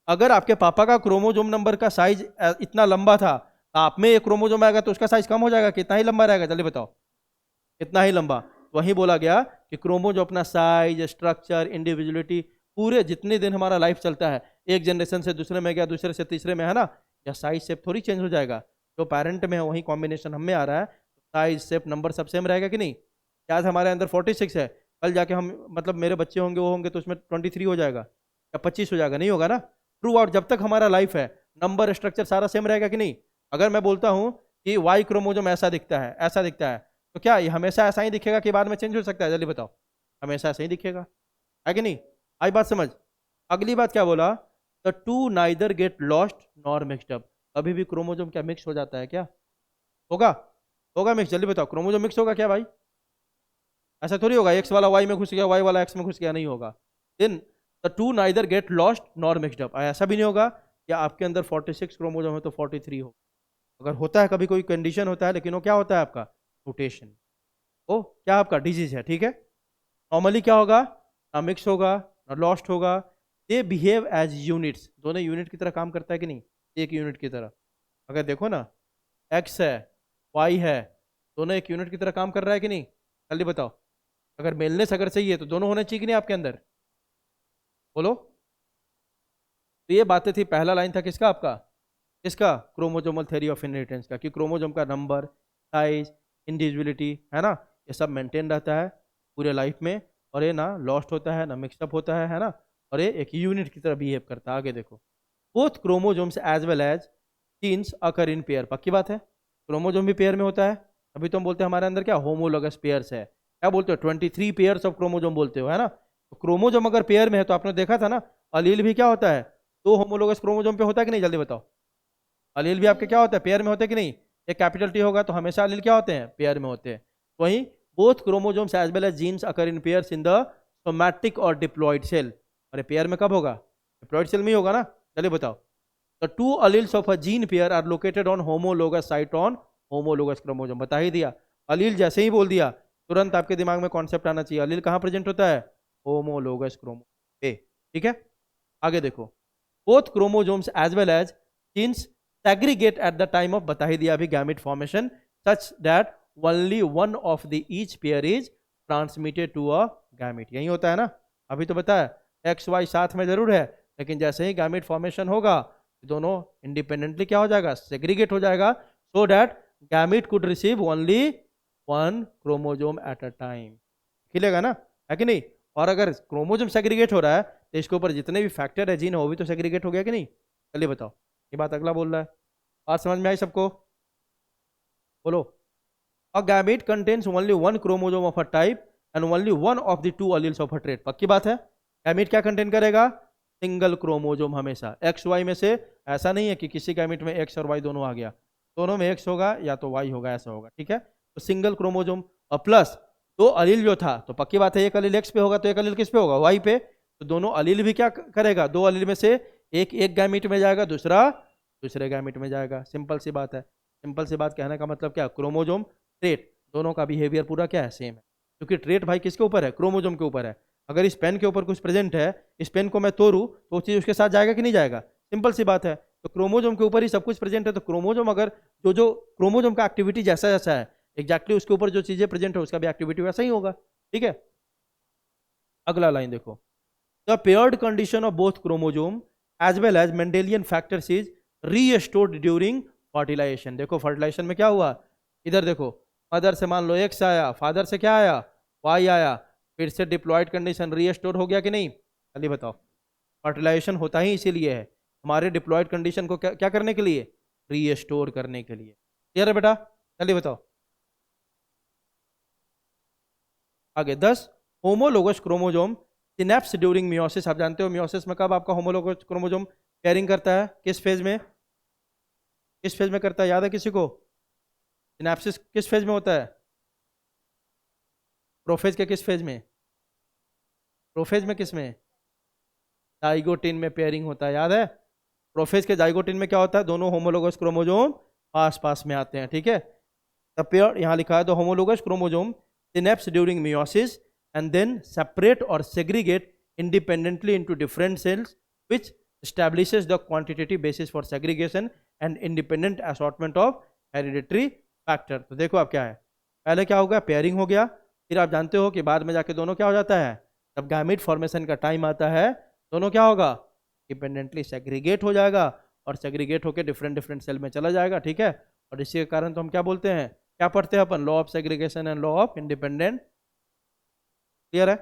अगर आपके पापा का क्रोमोजोम नंबर का साइज इतना लंबा था, तो आप में एक क्रोमोजोम आएगा तो उसका साइज कम हो जाएगा, कितना ही लंबा रहेगा, जल्दी बताओ, कितना ही लंबा। वही बोला गया कि क्रोमोजोम अपना साइज, स्ट्रक्चर, इंडिविजुअलिटी, पूरे जितने दिन हमारा लाइफ चलता है, एक जनरेशन से दूसरे में गया, दूसरे से तीसरे में, है ना, या साइज शेप थोड़ी चेंज हो जाएगा, जो पेरेंट में है वही कॉम्बिनेशन हम में आ रहा है, साइज शेप नंबर सब सेम रहेगा कि नहीं। आज हमारे अंदर 46 है, कल जाके हम मतलब मेरे बच्चे होंगे, वो होंगे तो उसमें 23 हो जाएगा या 25 हो जाएगा, नहीं होगा ना। ट्रू आउट जब तक हमारा लाइफ है, नंबर स्ट्रक्चर सारा सेम रहेगा कि नहीं। अगर मैं बोलता हूँ कि वाई क्रोमोजोम ऐसा दिखता है, ऐसा दिखता है, तो क्या ये हमेशा ऐसा ही दिखेगा कि बाद में चेंज हो सकता है, जल्दी बताओ, हमेशा ऐसा ही दिखेगा, है कि नहीं। आई बात समझ। अगली बात क्या बोला, the two neither get lost nor mixed up. अभी भी क्रोमोजोम क्या मिक्स हो जाता है क्या, होगा, होगा मिक्स, जल्दी बताओ, क्रोमोजोम मिक्स होगा क्या भाई, ऐसा थोड़ी होगा एक्स वाला वाई में घुस गया, वाई वाला एक्स में घुस गया, नहीं होगा। Then the two neither get lost nor mixed up, ऐसा भी नहीं होगा कि आपके अंदर 46 क्रोमोजोम है तो 43 हो। अगर होता है कभी कोई कंडीशन होता है, लेकिन वो क्या होता है आपका म्यूटेशन, ओ क्या आपका डिजीज है, ठीक है। नॉर्मली क्या होगा, ना मिक्स होगा ना लॉस्ट होगा, दे बिहेव एज यूनिट्स, दोनों यूनिट की तरह काम करता है कि नहीं, एक यूनिट की तरह। अगर देखो ना, एक्स है, वाई है, दोनों एक यूनिट की तरह काम कर रहा है कि नहीं, जल्दी बताओ। अगर मेलनेस अगर सही है तो दोनों होने चाहिए कि नहीं आपके अंदर, बोलो। तो ये बातें थी, पहला लाइन था किसका, आपका किसका, क्रोमोजोमल थ्योरी ऑफ इनहेरिटेंस का, कि क्रोमोजोम का नंबर, साइज, इंडिविजुअलिटी, है ना, ये सब मेंटेन रहता है पूरे लाइफ में, और ये ना लॉस्ट होता है ना मिक्सअप होता है ना, और ये एक यूनिट की तरह बिहेव करता है। आगे देखो, both chromosomes as well as genes occur in pair. पक्की बात है, क्रोमोजोम भी पेयर में होता है, अभी तो हम बोलते हैं हमारे अंदर क्या होमोलोगस पेयर्स है, क्या बोलते हो 23 पेयर्स ऑफ क्रोमोजोम बोलते हो, है ना। तो क्रोमोजोम अगर पेयर में है तो आपने देखा था ना, अलील भी क्या होता है, दो होमोलोगस क्रोमोजोम पे होता है कि नहीं, जल्दी बताओ। अलील भी आपके क्या होता है, पेयर में होते हैं कि नहीं, एक कैपिटल टी होगा तो हमेशा अलील क्या होते हैं, पेयर में होते हैं। वहीं both chromosomes as well as genes occur in pairs in the somatic और डिप्लॉइड सेल। अरे पेयर में कब होगा, डिप्लॉइड सेल में ही होगा ना, चलिए बताओ। The two alleles of a gene pair are located on homologous site on homologous chromosome. बता ही दिया, अलील जैसे ही बोल दिया तुरंत आपके दिमाग में कॉन्सेप्ट आना चाहिए, अलील कहाँ प्रेजेंट होता है, होमोलोगस क्रोमोजोम पे, ठीक है। आगे देखो, both chromosomes as well as genes segregate at the time of, बता ही दिया अभी, gamete formation such that only one of the each pair is transmitted to a gamete। यही होता है ना, अभी तो बताया एक्स वाई साथ में जरूर है, लेकिन जैसे ही gamete formation होगा दोनों इंडिपेंडेंटली क्या हो जाएगा, सेग्रीगेट हो जाएगा, so that gamete could receive only one chromosome at a time। खिलेगा ना, है कि नहीं। और अगर क्रोमोजोम सेग्रीगेट हो रहा है तो इसके ऊपर जितने भी फैक्टर है जीन है वो भी तो सेग्रीगेट हो गया कि नहीं, चलिए बताओ। ये बात अगला बोल रहा है, बात समझ में आई सबको, बोलो। A gamete contains only one chromosome of a type and only one of the two alleles of a trait. पक्की बात है, गैमेट क्या कंटेन करेगा, सिंगल क्रोमोसोम हमेशा, एक्स वाई में से। ऐसा नहीं है कि किसी गैमेट में एक्स और वाई दोनों आ गया, दोनों में एक्स होगा या तो वाई होगा, ऐसा होगा, ठीक है। तो सिंगल क्रोमोजोम और प्लस दो अलील जो था, तो पक्की बात है एक अलील एक्स पे होगा तो एक अलील किस पे होगा, वाई पे। तो दोनों अलील भी क्या करेगा, दो अलील में से एक एक गैमीट में जाएगा, दूसरा दूसरे गैमीट में जाएगा। सिंपल सी बात है। सिंपल सी बात कहने का मतलब क्या, क्रोमोजोम ट्रेट दोनों का बिहेवियर पूरा क्या है, सेम है। क्योंकि ट्रेट भाई किसके ऊपर है, क्रोमोजोम के ऊपर है। अगर इस पेन के ऊपर कुछ प्रेजेंट है, इस पेन को मैं तोड़ूं तो वो चीज़ उसके साथ जाएगा कि नहीं जाएगा, सिंपल सी बात है। तो क्रोमोजोम के ऊपर ही सब कुछ प्रेजेंट है, तो क्रोमोजोम अगर जो जो क्रोमोजोम का एक्टिविटी जैसा जैसा है एग्जैक्टली उसके ऊपर जो चीजें प्रेजेंट है उसका भी एक्टिविटी वैसा ही होगा, ठीक है। अगला लाइन देखो, the paired condition of both chromosome as well as Mendelian factors is restored during fertilization. देखो फर्टिलाइजेशन में क्या हुआ, इधर देखो, मदर से मान लो एक्स आया, फादर से क्या आया, वाई आया, फिर से डिप्लॉयड कंडीशन रीस्टोर हो गया कि नहीं, चलिए बताओ। फर्टिलाइजेशन होता ही इसीलिए है, हमारे डिप्लॉयड कंडीशन को क्या करने के लिए, रीस्टोर करने के लिए। क्लियर है बेटा, चलिए बताओ आगे। 10 homologous chromosome synapse during meiosis. आप जानते हो मियोसिस में कब आपका होमोलोगस क्रोमोजोम पेयरिंग करता है, किस फेज में, किस फेज में करता है, याद है किसी को, सिनेप्सिस किस फेज में होता है, प्रोफेज के किस फेज में, प्रोफेज में किस में, जाइगोटिन में पेयरिंग होता है, याद है। प्रोफेज के जाइगोटिन में क्या होता है, दोनों होमोलोगस क्रोमोजोम पास पास में आते हैं, ठीक है। द पेयर यहाँ लिखा है, the homologous chromosome synapse during meiosis and then separate or segregate independently into different cells, which establishes the quantitative basis for segregation and independent assortment of hereditary factor। तो देखो अब क्या है, पहले क्या हो गया, पेयरिंग हो गया, फिर आप जानते हो कि बाद में जाके दोनों क्या हो जाता है, जब गैमीट फॉर्मेशन का टाइम आता है दोनों क्या होगा, इंडिपेंडेंटली सेग्रीगेट हो जाएगा और सेग्रीगेट होकर डिफरेंट डिफरेंट सेल में चला जाएगा, ठीक है। और इसी के कारण तो हम क्या बोलते हैं, क्या पढ़ते हैं अपन, law of segregation and law of independent. Clear है।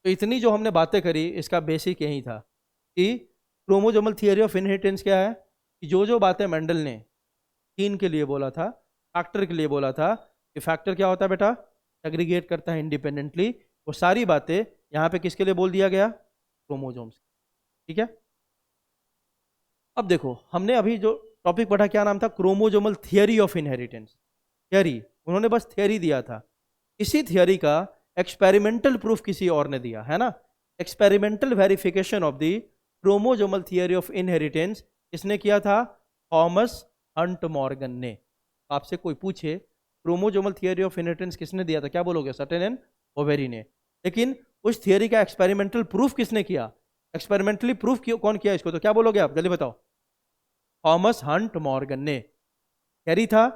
तो इतनी जो हमने बातें करी इसका बेसिक यही था कि क्रोमोजोमल थियरी ऑफ इनहेरिटेंस क्या है, कि जो जो बातें मेंडल ने जीन के लिए बोला था, फैक्टर के लिए बोला था, कि फैक्टर क्या होता है बेटा, सेग्रीगेट करता है इंडिपेंडेंटली, वो सारी बातें यहाँ पे किसके लिए बोल दिया गया, क्रोमोजोम्स, ठीक है। अब देखो हमने अभी जो टॉपिक पढ़ा क्या नाम था, chromosomal theory of inheritance. Theory, उन्होंने बस थियरी दिया था, इसी थियरी का एक्सपेरिमेंटल प्रूफ किसी और ने दिया है ना। Experimental verification of the chromosomal theory of inheritance किसने किया था, थॉमस हंट मॉर्गन ने। आपसे कोई पूछे क्रोमोजोमल थियरी ऑफ इनहेरिटेंस किसने दिया था, क्या बोलोगे, सटन एंड ओवेरी ने। लेकिन उस थियरी का एक्सपेरिमेंटल प्रूफ किसने किया, एक्सपेरिमेंटली प्रूफ कौन किया इसको, तो क्या बोलोगे आप, जल्दी बताओ, थॉमस हंट मॉर्गन ने। थियरी था,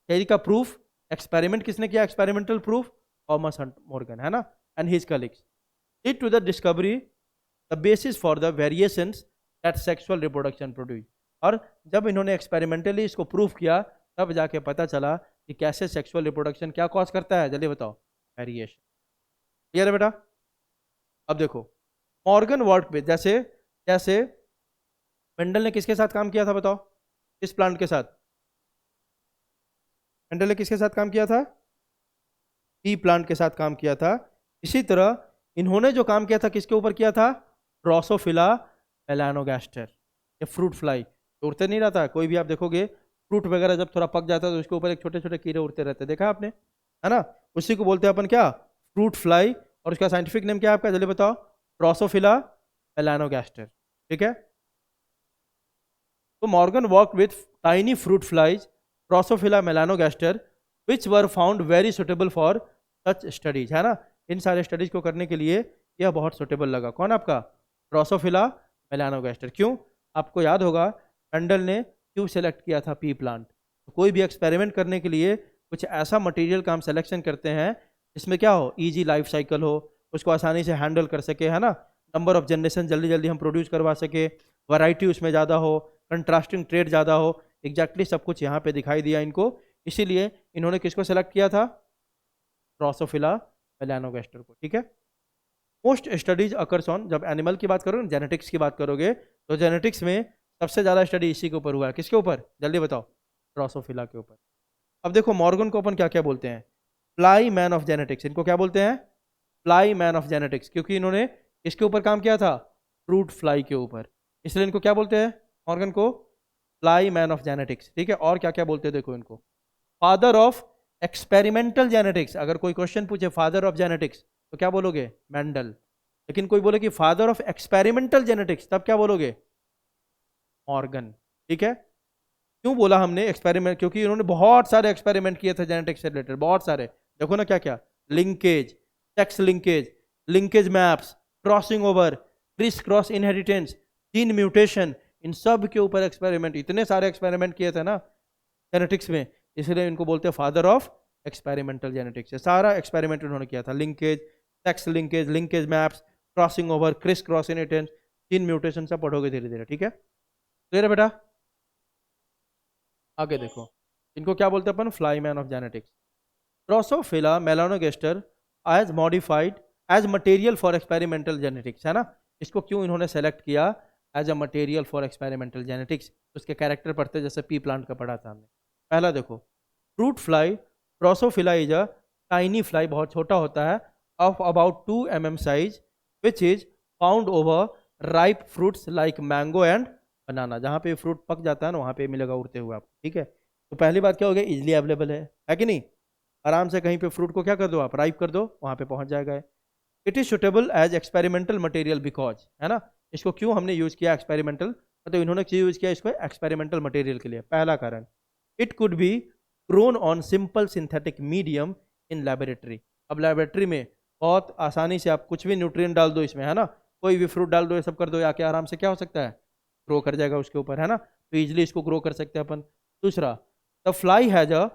थियरी का प्रूफ, एक्सपेरिमेंट किसने किया, experimental proof Thomas Hunt Morgan, है ना, and his colleagues lead to the discovery the basis for the variations that sexual reproduction produce. और जब इन्होंने एक्सपेरिमेंटली इसको प्रूफ किया तब जाके पता चला कि कैसे सेक्सुअल रिप्रोडक्शन क्या कॉज करता है, जल्दी बताओ, वेरिएशन। क्लियर है बेटा। अब देखो मॉर्गन वर्क पे जैसे जैसे मेंडल ने किसके साथ काम किया था बताओ, किस प्लांट के साथ, मेंडल ने किसके साथ काम किया था, पी प्लांट के साथ काम किया था। इसी तरह इन्होंने जो काम किया था किसके ऊपर किया था, ड्रोसोफिला मेलानोगास्टर, ये फ्रूट फ्लाई उड़ते नहीं रहता, कोई भी आप देखोगे फ्रूट वगैरह जब थोड़ा पक जाता है तो उसके ऊपर एक छोटे छोटे कीड़े उड़ते रहते हैं, देखा आपने, है ना, उसी को बोलते हैं अपन क्या, फ्रूट फ्लाई। और उसका साइंटिफिक नेम क्या है आपका, जल्दी बताओ, ड्रोसोफिला मेलानोगास्टर, ठीक है। तो Morgan work with tiny fruit flies Drosophila melanogaster which were found very suitable for such studies, है ना। इन सारे स्टडीज को करने के लिए यह बहुत सुटेबल लगा, कौन आपका, ड्रोसोफिला मेलानोगास्टर। क्यों, आपको याद होगा मेंडल ने क्यों सेलेक्ट किया था पी प्लांट, तो कोई भी एक्सपेरिमेंट करने के लिए कुछ ऐसा मटेरियल का हम सिलेक्शन करते हैं जिसमें क्या हो, इजी लाइफ साइकिल हो, उसको आसानी से हैंडल कर सके, है ना, नंबर ऑफ जनरेशन जल्दी जल्दी हम प्रोड्यूस करवा सके, वैरायटी उसमें ज़्यादा हो, कंट्रास्टिंग ट्रेड ज़्यादा हो, एग्जैक्टली सब कुछ यहाँ पे दिखाई दिया इनको। इसीलिए इन्होंने किसको सेलेक्ट किया था, ड्रोसोफिला मेलानोगास्टर को, ठीक है। मोस्ट स्टडीज अकर्स ऑन, जब एनिमल की बात करोगे, जेनेटिक्स की बात करोगे, तो जेनेटिक्स में सबसे ज़्यादा स्टडी इसी के ऊपर हुआ है, किसके ऊपर, जल्दी बताओ, ड्रोसोफिला के ऊपर। अब देखो मॉर्गन को अपन क्या क्या बोलते हैं, फ्लाई मैन ऑफ जेनेटिक्स, इनको क्या बोलते हैं, फ्लाई मैन ऑफ जेनेटिक्स, क्योंकि इन्होंने इसके ऊपर काम किया था, फ्रूट फ्लाई के ऊपर। इसलिए इनको क्या बोलते हैं, मॉर्गन को फ्लाई मैन ऑफ जेनेटिक्स, ठीक है। और क्या क्या बोलते हैं देखो इनको, फादर ऑफ एक्सपेरिमेंटल जेनेटिक्स। अगर कोई क्वेश्चन पूछे फादर ऑफ जेनेटिक्स तो क्या बोलोगे, मेंडल। लेकिन कोई बोले कि फादर ऑफ एक्सपेरिमेंटल जेनेटिक्स, तब क्या बोलोगे, मॉर्गन, ठीक है। क्यों बोला हमने एक्सपेरिमेंट, क्योंकि इन्होंने बहुत सारे एक्सपेरिमेंट किए थे जेनेटिक्स से रिलेटेड, बहुत सारे। देखो ना क्या क्या, linkage, sex linkage, linkage maps, crossing over, criss cross inheritance, gene mutation, इन सब के ऊपर एक्सपेरिमेंट, इतने सारे एक्सपेरिमेंट किए थे ना जेनेटिक्स में, इसलिए इनको बोलते हैं फादर ऑफ एक्सपेरिमेंटल जेनेटिक्स। सारा एक्सपेरिमेंट उन्होंने किया था, linkage, sex linkage, linkage maps, crossing over, criss cross inheritance, gene mutation, सब पढ़ोगे धीरे धीरे, ठीक है। क्लियर है बेटा। आगे देखो, इनको क्या बोलते हैं अपन, fly man of genetics. Drosophila melanogaster as modified as material for experimental genetics, है ना। इसको क्यों इन्होंने सेलेक्ट किया as a material for experimental genetics, उसके कैरेक्टर पढ़ते जैसे पी प्लांट का पढ़ा था हमने। पहला देखो, fruit fly, Drosophila is a tiny fly, बहुत छोटा होता है, of about 2 mm size, which is found over ripe fruits like mango and banana. जहाँ पे फ्रूट पक जाता है ना वहाँ पे मिलेगा उड़ते हुए आपको, ठीक है। तो पहली बात क्या हो गया, इजिली अवेलेबल है कि नहीं। आराम से कहीं पे फ्रूट को क्या कर दो आप, राइप कर दो, वहाँ पे पहुँच जाएगा। It is suitable as experimental material because, है ना। इसको क्यों हमने यूज़ किया एक्सपेरिमेंटल, मतलब इन्होंने क्यों यूज़ किया इसको एक्सपेरिमेंटल मटेरियल के लिए, पहला कारण, it could be grown on simple synthetic medium in laboratory. अब लेबोरेटरी में बहुत आसानी से आप कुछ भी न्यूट्रिएंट डाल दो इसमें, है ना, कोई भी फ्रूट डाल दो, ये सब कर दो, आके आराम से क्या हो सकता है, ग्रो कर जाएगा उसके ऊपर, है ना। तो ईजिली इसको ग्रो कर सकते हैं अपन। दूसरा, the fly has a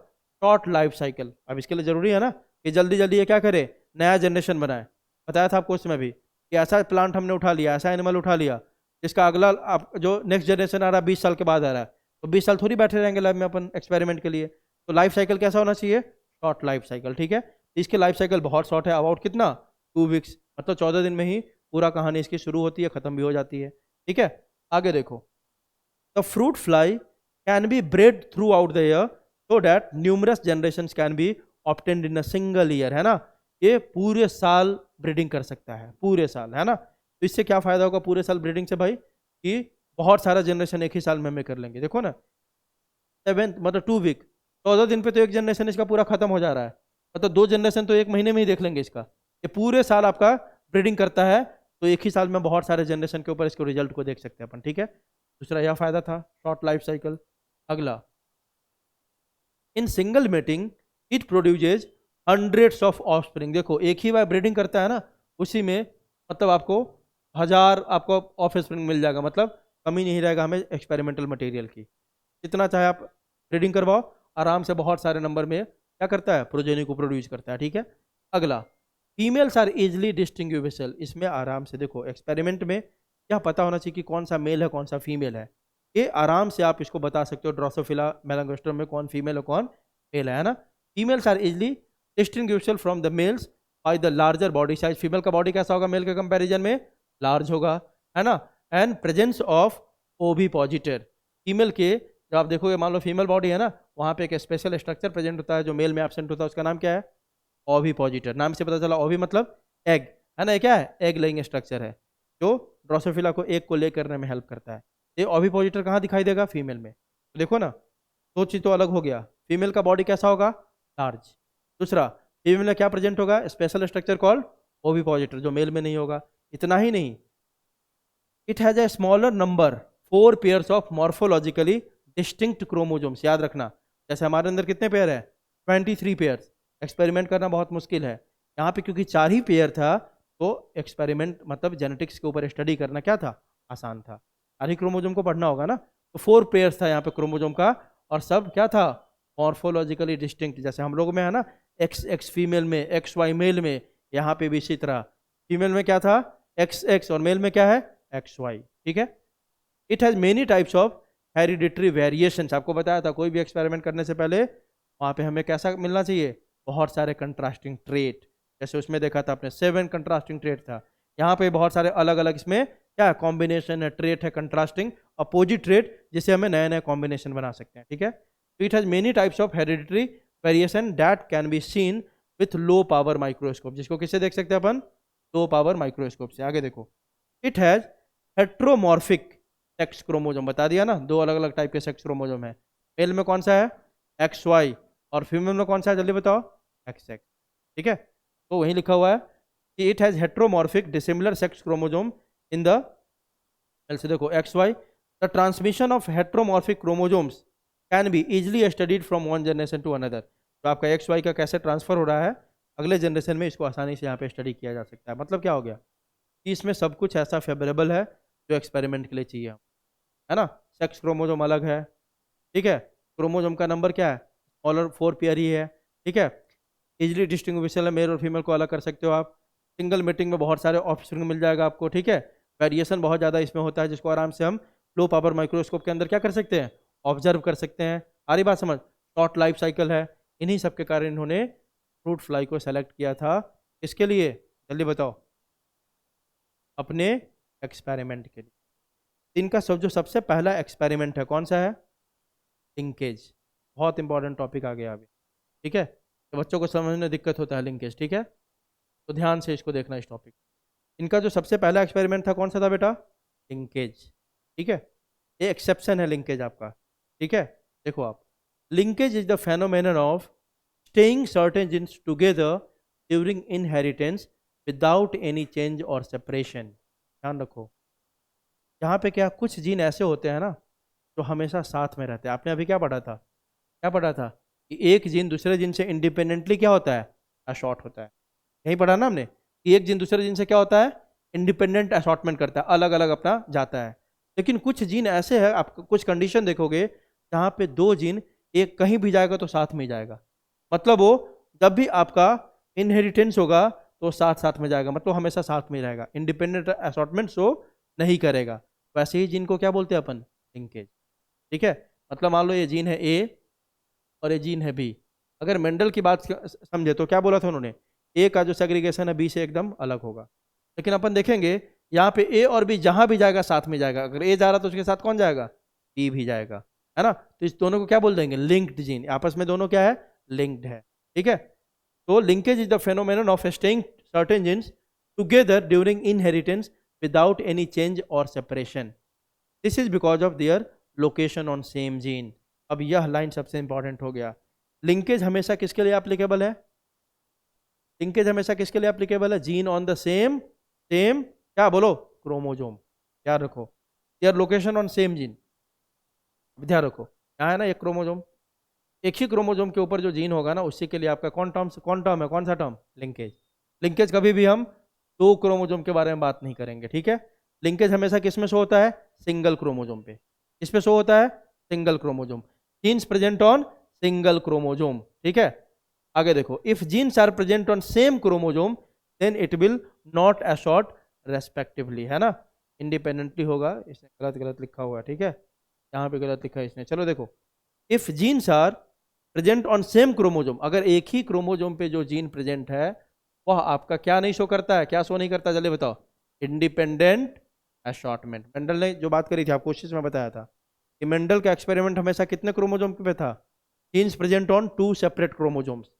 short life cycle. अब इसके लिए जरूरी है ना कि जल्दी जल्दी ये क्या करे, नया जनरेशन बनाए। बताया था आपको उसमें भी कि ऐसा प्लांट हमने उठा लिया, ऐसा एनिमल उठा लिया जिसका अगला आप जो नेक्स्ट जनरेशन आ रहा है 20 साल के बाद आ रहा है, तो 20 साल थोड़ी बैठे रहेंगे लैब में अपन एक्सपेरिमेंट के लिए। तो लाइफ साइकिल कैसा होना चाहिए, शॉर्ट लाइफ साइकिल, ठीक है। इसकी लाइफ साइकिल बहुत शॉर्ट है, अबाउट कितना, 2 वीक्स, मतलब 14 दिन में ही पूरा कहानी इसकी शुरू होती है, खत्म भी हो जाती है, ठीक है। आगे देखो, the fruit fly can be bread through out the year so that numerous generation can be obtained in a single year, है ना। ये पूरे साल ब्रीडिंग कर सकता है, पूरे साल, है ना। तो इससे क्या फायदा होगा पूरे साल ब्रीडिंग से भाई, कि बहुत सारा जनरेशन एक ही साल में हमें कर लेंगे। देखो ना, 7 मतलब 2 वीक, 14 दिन पे तो एक जनरेशन इसका पूरा खत्म हो जा रहा है, मतलब 2 जनरेशन तो एक महीने में ही देख लेंगे इसका। ये पूरे साल आपका ब्रीडिंग करता है, तो एक ही साल में बहुत सारे जनरेशन के ऊपर इसको रिजल्ट को देख सकते हैं अपन, ठीक है। दूसरा यह फायदा था, शॉर्ट लाइफ साइकिल। अगला, in single mating it produces hundreds of offspring. देखो एक ही बार ब्रीडिंग करता है ना, उसी में मतलब आपको 1000 आपको ऑफस्प्रिंग मिल जाएगा, मतलब कमी नहीं रहेगा हमें एक्सपेरिमेंटल मटेरियल की। जितना चाहे आप ब्रीडिंग करवाओ, आराम से बहुत सारे नंबर में क्या करता है, प्रोजेनी को प्रोड्यूस करता है, ठीक है। अगला, फीमेल्स आर इजिली डिस्टिंग्विशेबल। इसमें आराम से देखो, एक्सपेरिमेंट में क्या पता होना चाहिए कि कौन सा मेल है कौन सा फीमेल है, ये आराम से आप इसको बता सकते हो ड्रोसोफिला मेलानोगास्टर में कौन फीमेल है कौन मेल है ना। Females are easily distinguishable from the males by the larger body size. Female का बॉडी कैसा होगा मेल के कंपैरिजन में, लार्ज होगा, है ना। एंड प्रेजेंस ऑफ ओवी पॉजिटर, फीमेल के जब आप देखोगे, मान लो फीमेल बॉडी है ना, वहाँ पे एक स्पेशल स्ट्रक्चर प्रेजेंट होता है जो मेल में एब्सेंट होता है, उसका नाम क्या है, ओवी पॉजिटर। नाम से पता चला, ओवी मतलब एग, है ना, ये क्या है, एग लेइंग स्ट्रक्चर है जो ड्रोसोफिला को एग को ले करने में हेल्प करता है। ये ओविपोजिटर कहाँ दिखाई देगा, फीमेल में। तो देखो ना, दो चीज तो अलग हो गया, फीमेल का बॉडी कैसा होगा, लार्ज। दूसरा, फीमेल में क्या प्रेजेंट होगा, स्पेशल स्ट्रक्चर कॉल्ड ओविपोजिटर, जो मेल में नहीं होगा। इतना ही नहीं, it has a smaller number 4 pairs of morphologically distinct chromosomes. याद रखना, जैसे हमारे अंदर कितने पेयर है, 23 पेयर्स। एक्सपेरिमेंट करना बहुत मुश्किल है, यहाँ पे क्योंकि 4 ही पेयर था, तो एक्सपेरिमेंट मतलब जेनेटिक्स के ऊपर स्टडी करना क्या था, आसान था। सारी क्रोमोजोम को पढ़ना होगा ना, तो 4 पेयर्स था यहाँ पे क्रोमोजोम का, और सब क्या था, मॉर्फोलॉजिकली डिस्टिंक्ट। जैसे हम लोग में है ना, एक्स एक्स फीमेल में, एक्स वाई मेल में, यहाँ पे भी इसी तरह फीमेल में क्या था, एक्स एक्स, और मेल में क्या है, एक्स वाई, ठीक है। It has many types of hereditary variation. आपको बताया था कोई भी एक्सपेरिमेंट करने से पहले वहाँ पे हमें कैसा मिलना चाहिए, बहुत सारे कंट्रास्टिंग ट्रेट। जैसे उसमें देखा था आपने 7 कंट्रास्टिंग ट्रेट था, यहाँ पे बहुत सारे अलग अलग इसमें क्या कॉम्बिनेशन है, ट्रेट है कंट्रास्टिंग, अपोजिट ट्रेट, जिसे हमें नए नए कॉम्बिनेशन बना सकते हैं, ठीक है। तो it has many types of hereditary variation that can be seen with low power microscope. जिसको किससे देख सकते हैं अपन, लो पावर माइक्रोस्कोप से। आगे देखो, it has heteromorphic sex chromosome बता दिया ना, दो अलग अलग टाइप के सेक्स क्रोमोजोम है। मेल में कौन सा है, एक्स वाई, और फीमेल में कौन सा है जल्दी बताओ, एक्स एक्स। ठीक है, तो वहीं लिखा हुआ है कि it has heteromorphic dissimilar sex chromosome in the, से देखो X Y, the transmission of heteromorphic chromosomes can be easily studied from one generation to another. तो आपका एक्स वाई का कैसे ट्रांसफर हो रहा है अगले जनरेशन में, इसको आसानी से यहाँ पे स्टडी किया जा सकता है। मतलब क्या हो गया कि इसमें सब कुछ ऐसा फेवरेबल है जो एक्सपेरिमेंट के लिए चाहिए, है ना। सेक्स क्रोमोजोम अलग है, ठीक है, क्रोमोजोम का नंबर क्या है, स्मॉलर 4 पेयर ही है, ठीक है। इजिली डिस्टिंग्विशेबल है, मेल और फीमेल को अलग कर सकते हो आप। सिंगल मीटिंग में बहुत सारे ऑप्शन मिल जाएगा आपको, ठीक है। वेरिएशन बहुत ज़्यादा इसमें होता है, जिसको आराम से हम लो पावर माइक्रोस्कोप के अंदर क्या कर सकते हैं, ऑब्जर्व कर सकते हैं। आ रही बात समझ, शॉर्ट लाइफ साइकिल है, इन्हीं सब के कारण इन्होंने फ्रूट फ्लाई को सेलेक्ट किया था। इसके लिए जल्दी बताओ, अपने एक्सपेरिमेंट के लिए। इनका सब जो सबसे पहला एक्सपेरिमेंट है कौन सा है, लिंकेज। बहुत इंपॉर्टेंट टॉपिक आ गया अभी, ठीक है। तो बच्चों को समझने में दिक्कत होता है लिंकेज, ठीक है, तो ध्यान से इसको देखना इस टॉपिक। इनका जो सबसे पहला एक्सपेरिमेंट था कौन सा था बेटा, लिंकेज, ठीक है। ये एक्सेप्शन है लिंकेज आपका, ठीक है। देखो आप, linkage is the phenomenon of staying certain genes together during inheritance without any change और सेपरेशन। ध्यान रखो, यहाँ पे क्या कुछ जीन ऐसे होते हैं ना जो हमेशा साथ में रहते हैं। आपने अभी क्या पढ़ा था, क्या पढ़ा था कि एक जीन दूसरे जीन से इंडिपेंडेंटली क्या होता है, शॉर्ट होता है। यही पढ़ा ना हमने कि एक जीन दूसरे जीन से क्या होता है, इंडिपेंडेंट असॉर्टमेंट करता है, अलग अलग अपना जाता है। लेकिन कुछ जीन ऐसे हैं, आप कुछ कंडीशन देखोगे जहाँ पे दो जीन एक कहीं भी जाएगा तो साथ में ही जाएगा। मतलब वो जब भी आपका इनहेरिटेंस होगा तो साथ साथ में जाएगा, मतलब हमेशा साथ में ही रहेगा, इंडिपेंडेंट असॉर्टमेंट शो नहीं करेगा। वैसे ही जीन को क्या बोलते हैं अपन, लिंकेज, ठीक है। मतलब मान लो ये जीन है ए और ये जीन है बी, अगर मेंडल की बात समझे तो क्या बोला था उन्होंने, ए का जो सेग्रीगेशन है बी से एकदम अलग होगा। लेकिन अपन देखेंगे यहाँ पे ए और बी जहां भी जाएगा साथ में जाएगा, अगर ए जा रहा तो उसके साथ कौन जाएगा, बी भी जाएगा, है ना। तो इस दोनों को क्या बोल देंगे, लिंक्ड जीन, आपस में दोनों क्या है, लिंक्ड है, ठीक है। तो linkage is the phenomenon of staying certain genes together during inheritance without any change और separation. This is because of their location on same gene. अब यह लाइन सबसे इंपॉर्टेंट हो गया, लिंकेज हमेशा किसके लिए एप्लीकेबल है, लिंकेज हमेशा किसके लिए एप्लीकेबल है, gene on the same same क्या बोलो, क्रोमोजोम। याद रखो, there location on same gene, ध्यान रखो, यहाँ है ना एक क्रोमोजोम, एक ही क्रोमोजोम के ऊपर जो जीन होगा ना उसी के लिए आपका कौन टर्म है, कौन सा टर्म, लिंकेज। लिंकेज कभी भी हम दो क्रोमोजोम के बारे में बात नहीं करेंगे, ठीक है। लिंकेज हमेशा किस में शो होता है, सिंगल क्रोमोजोम पे, किस पे शो होता है, single chromosome, genes present on single chromosome, ठीक है। आगे देखो, if genes are present on same chromosome then it will not assort respectively, है ना, इंडिपेंडेंटली होगा। इसने गलत गलत लिखा हुआ है, ठीक है, यहाँ पे गलत लिखा है इसने। चलो देखो, if genes are present on same chromosome, अगर एक ही क्रोमोजोम पे जो जीन प्रेजेंट है वह आपका क्या नहीं शो करता है, क्या शो नहीं करता, जल्दी बताओ, इंडिपेंडेंट असॉर्टमेंट। मेंडल ने जो बात करी थी आपको कोशिश में बताया था कि मेंडल का एक्सपेरिमेंट हमेशा कितने क्रोमोजोम पे था, jeans present on 2 separate chromosomes,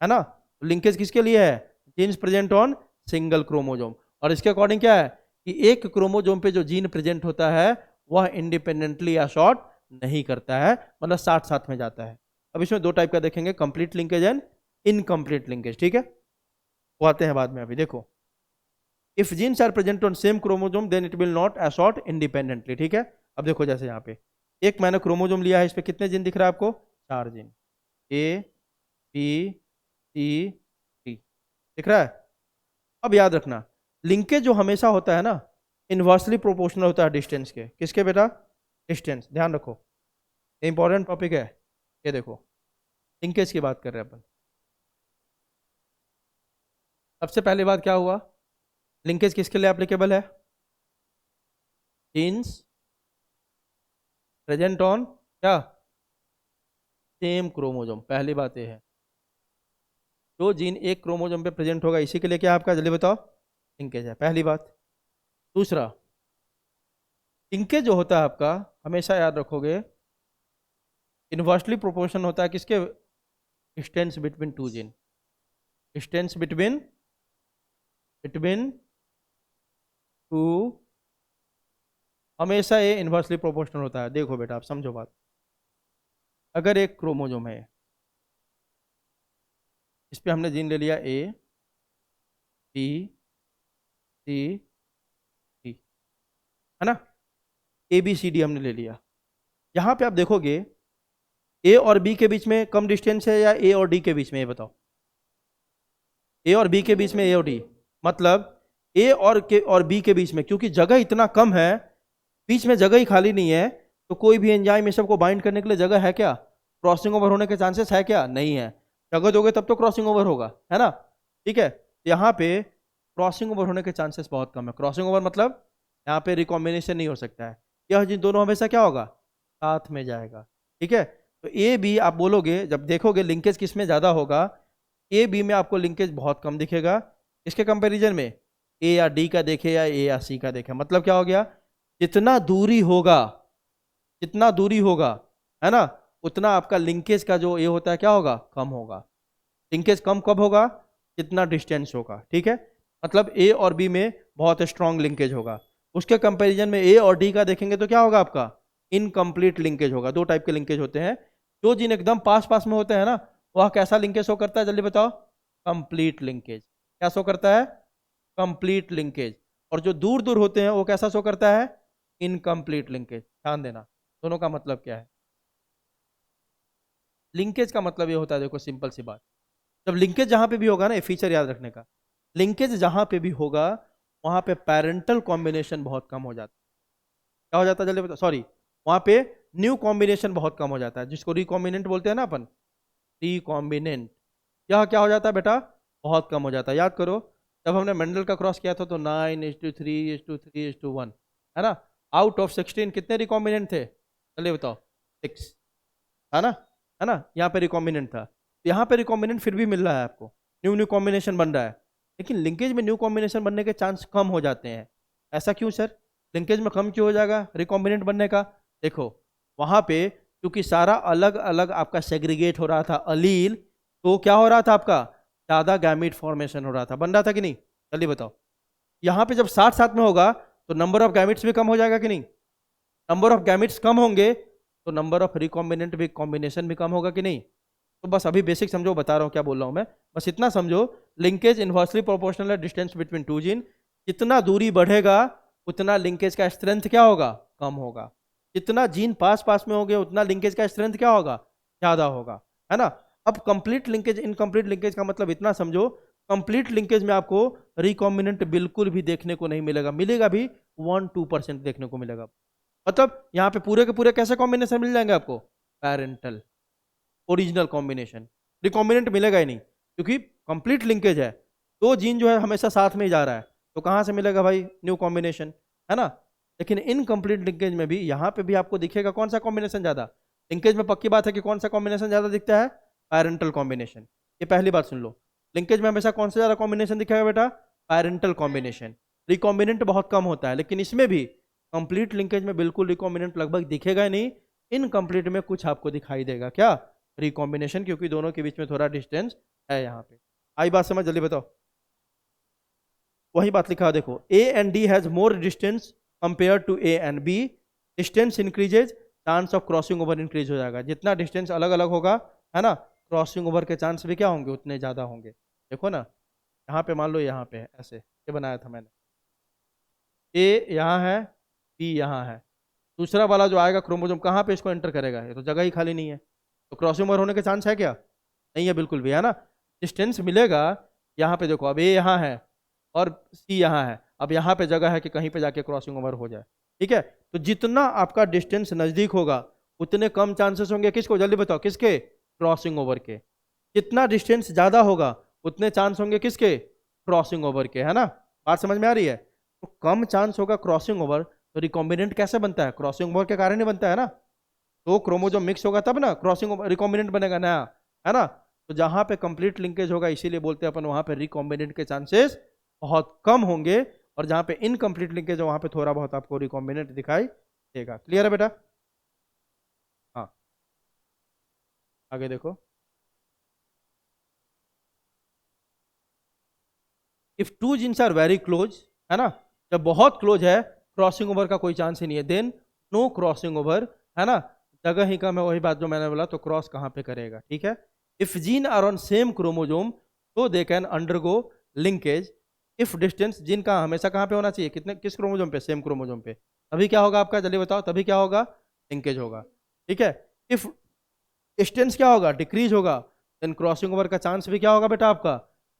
है ना। लिंकेज किसके लिए है, jeans present on single chromosome. और इसके अकॉर्डिंग क्या है कि एक क्रोमोजोम पे जो जीन प्रेजेंट होता है वह इंडिपेंडेंटली असॉर्ट नहीं करता है, मतलब साथ साथ में जाता है। अब इसमें दो टाइप का देखेंगे, complete linkage and incomplete linkage, ठीक है, वो आते हैं बाद में। अभी देखो, if genes are present on same chromosome then it will not assort independently, ठीक है। अब देखो जैसे यहाँ पे एक मैंने क्रोमोजोम लिया है, इस पे कितने जीन दिख रहा है आपको, 4 gene, A B C D दिख रहा है। अब याद रखना, लिंकेज जो हमेशा होता है ना इनवर्सली प्रोपोर्शनल होता है डिस्टेंस के, किसके बेटा, डिस्टेंस, ध्यान रखो, इंपॉर्टेंट टॉपिक है ये। देखो लिंकेज की बात कर रहे हैं अपन, सबसे पहली बात क्या हुआ, लिंकेज किसके लिए एप्लीकेबल है, जीन्स प्रेजेंट ऑन क्या, सेम क्रोमोजोम। पहली बात ये है, जो जीन एक क्रोमोजोम पे प्रेजेंट होगा इसी के लिए क्या आपका, जल्दी बताओ, लिंकेज है, पहली बात। दूसरा, लिंकेज जो होता है आपका हमेशा याद रखोगे इनवर्सली प्रोपोर्शन होता है किसके, distance between two gene, distance between between two हमेशा ये इन्वर्सली प्रोपोर्शनल होता है। देखो बेटा, आप समझो बात। अगर एक क्रोमोजोम है, इस पे हमने जीन ले लिया ए, बी, सी, डी, है ना, ए बी सी डी हमने ले लिया। यहाँ पे आप देखोगे ए और बी के बीच में कम डिस्टेंस है या ए और डी के बीच में, ये बताओ। ए और बी के बीच में, ए और डी, मतलब ए और के और बी के बीच में, क्योंकि जगह इतना कम है, बीच में जगह ही खाली नहीं है, तो कोई भी एंजाइम ये सबको बाइंड करने के लिए जगह है क्या? क्रॉसिंग ओवर होने के चांसेस है क्या? नहीं है। जगह दोगे तब तो क्रॉसिंग ओवर होगा, है ना। ठीक है, यहाँ पे क्रॉसिंग ओवर होने के चांसेस बहुत कम है। क्रॉसिंग ओवर मतलब यहाँ पे रिकॉम्बिनेशन नहीं हो सकता है। यह जिन दोनों हमेशा क्या होगा? साथ में जाएगा। ठीक है, तो ए बी आप बोलोगे, जब देखोगे लिंकेज किस में ज़्यादा होगा, ए बी में आपको लिंकेज बहुत कम दिखेगा। इसके कंपैरिजन में ए या डी का देखे या ए या सी का देखे, मतलब क्या हो गया? जितना दूरी होगा, जितना दूरी होगा, है ना, उतना आपका लिंकेज का जो ये होता है क्या होगा? कम होगा। लिंकेज कम कब होगा? जितना डिस्टेंस होगा। ठीक है, मतलब ए और बी में बहुत स्ट्रांग लिंकेज होगा। उसके कंपैरिजन में ए और डी का देखेंगे तो क्या होगा आपका? इनकम्प्लीट लिंकेज होगा। दो टाइप के लिंकेज होते हैं। जो जिन एकदम पास पास में होते हैं ना, वह कैसा लिंकेज शो करता है, जल्दी बताओ? Complete linkage. क्या शो करता है? Complete linkage. और जो दूर दूर होते हैं वो कैसा शो करता है? Incomplete linkage. ध्यान देना, दोनों का मतलब क्या है। लिंकेज का मतलब ये होता है, देखो सिंपल सी बात, जब लिंकेज जहां पे भी होगा ना, ये फीचर याद रखने का, लिंकेज जहां पे भी होगा वहां पे पेरेंटल कॉम्बिनेशन बहुत कम हो जाता है। क्या हो जाता है जल्दी बताओ? सॉरी, वहां पे न्यू कॉम्बिनेशन बहुत कम हो जाता है, जिसको रिकॉम्बिनेंट बोलते हैं ना अपन, रिकॉम्बिनेंट। यह क्या हो जाता है बेटा? बहुत कम हो जाता है। याद करो, जब हमने मेंडल का क्रॉस किया था तो 9:3:3:1, है ना। आउट ऑफ 16 कितने रिकॉम्बिनेंट थे? चलिए बताओ। 6, है ना, है ना। यहाँ पे रिकॉम्बिनेंट था, यहाँ पे रिकॉम्बिनेंट फिर भी मिल रहा है आपको, न्यू न्यू कॉम्बिनेशन बन रहा है। लेकिन लिंकेज में न्यू कॉम्बिनेशन बनने के चांस कम हो जाते हैं। ऐसा क्यों सर? लिंकेज में कम क्यों हो जाएगा रिकॉम्बिनेंट बनने का? देखो, वहाँ पे क्योंकि सारा अलग अलग आपका सेग्रीगेट हो रहा था अलील, तो क्या हो रहा था आपका? ज़्यादा गैमीट फॉर्मेशन हो रहा था, बन रहा था कि नहीं? जल्दी बताओ। यहाँ पे जब साथ साथ में होगा तो नंबर ऑफ गैमिट्स भी कम हो जाएगा कि नहीं? नंबर ऑफ गैमिट्स कम होंगे तो नंबर ऑफ रिकॉम्बिनेंट भी, कॉम्बिनेशन भी कम होगा कि नहीं? तो बस अभी बेसिक समझो, बता रहा हूँ क्या बोल रहा हूँ मैं, बस इतना समझो। लिंकेज इन्वर्सली प्रोपोर्शनल है डिस्टेंस बिटवीन टू जीन। जितना दूरी बढ़ेगा उतना लिंकेज का स्ट्रेंथ क्या होगा? कम होगा। जितना जीन पास पास में होंगे उतना लिंकेज का स्ट्रेंथ क्या होगा? ज्यादा होगा, है ना। अब कंप्लीट लिंकेज, इनकम्प्लीट लिंकेज का मतलब इतना समझो, कंप्लीट लिंकेज में आपको रिकॉम्बिनेंट बिल्कुल भी देखने को नहीं मिलेगा, मिलेगा भी 1-2% देखने को मिलेगा। मतलब यहाँ पे पूरे के पूरे कैसे कॉम्बिनेशन मिल जाएंगे आपको? Parental, original combination. रिकॉम्बिनेंट मिलेगा ही नहीं, क्योंकि कंप्लीट लिंकेज है। दो जीन जो है हमेशा साथ में ही जा रहा है, तो कहाँ से मिलेगा भाई न्यू कॉम्बिनेशन, है ना। लेकिन इनकम्प्लीट लिंकेज में भी यहाँ पे भी आपको दिखेगा कौन सा कॉम्बिनेशन ज्यादा। लिंकेज में पक्की बात है कि कौन सा कॉम्बिनेशन ज्यादा दिखता है? Parental combination. ये पहली बात सुन लो, लिंकेज में हमेशा कौन सा ज्यादा कॉम्बिनेशन दिखेगा बेटा? Parental combination. रिकॉम्बिनेंट बहुत कम होता है, लेकिन इसमें भी कंप्लीट लिंकेज में बिल्कुल रिकॉम्बिनेंट लगभग दिखेगा ही नहीं। इनकम्प्लीट में कुछ आपको दिखाई देगा, क्या? रिकॉम्बिनेशन, क्योंकि दोनों के बीच में थोड़ा डिस्टेंस है यहाँ पे। आई बात समझ? जल्दी बताओ। वही बात लिखा है, देखो, A and D has more distance compare to A and B. Distance increases, chance of crossing over increase हो जाएगा। जितना डिस्टेंस अलग अलग होगा, है ना, क्रॉसिंग ओवर के चांस भी क्या होंगे? उतने ज़्यादा होंगे। देखो ना, यहाँ पे मान लो, यहाँ पे है ऐसे, ये बनाया था मैंने, ए यहाँ है, बी यहाँ है। दूसरा वाला जो आएगा क्रोमोसोम कहाँ पे इसको एंटर करेगा? ये तो जगह ही खाली नहीं है, तो क्रॉसिंग ओवर होने के चांस है क्या? नहीं है बिल्कुल भी, है ना। डिस्टेंस मिलेगा। यहाँ पे देखो, अब ए यहाँ है और सी यहाँ है, अब यहाँ पे जगह है कि कहीं पे जाके क्रॉसिंग ओवर हो जाए। ठीक है, तो जितना आपका डिस्टेंस नजदीक होगा उतने कम चांसेस होंगे किसको? जल्दी बताओ, किसके? क्रॉसिंग ओवर के। जितना डिस्टेंस ज्यादा होगा उतने चांस होंगे किसके? क्रॉसिंग ओवर के, है ना। बात समझ में आ रही है? तो कम चांस होगा क्रॉसिंग ओवर, तो रिकॉम्बिनेंट कैसे बनता है? क्रॉसिंग ओवर के कारण ही बनता है ना। तो क्रोमोजोम मिक्स होगा तब ना क्रॉसिंग रिकॉम्बिनेंट बनेगा ना, है ना। तो जहां पे कंप्लीट लिंकेज होगा, इसीलिए बोलते हैं अपन, वहां पे रिकॉम्बिनेंट के चांसेस बहुत कम होंगे, और जहां पे इनकम्प्लीट लिंकेज है वहां पे थोड़ा बहुत आपको रिकॉम्बिनेंट दिखाई देगा। क्लियर है बेटा? हाँ, आगे देखो। If two genes are very close, है ना, जब बहुत क्लोज है, क्रॉसिंग ओवर का कोई चांस ही नहीं है, देन नो क्रॉसिंग ओवर, है ना, जगह ही कम है, वही बात जो मैंने बोला, तो क्रॉस कहाँ पे करेगा, ठीक है। If gene are on same chromosome तो they can undergo linkage, if distance, gene का हमेशा कहाँ पे होना चाहिए, कितने, किस क्रोमोजोम पे, सेम क्रोमोजोम पे, तभी क्या होगा आपका, जल्दी बताओ, तभी क्या होगा, लिंकेज होगा, ठीक है। इफ डिस्टेंस क्या होगा, डिक्रीज होगा, देन क्रॉसिंग ओवर का चांस भी क्या होगा बेटा आपका,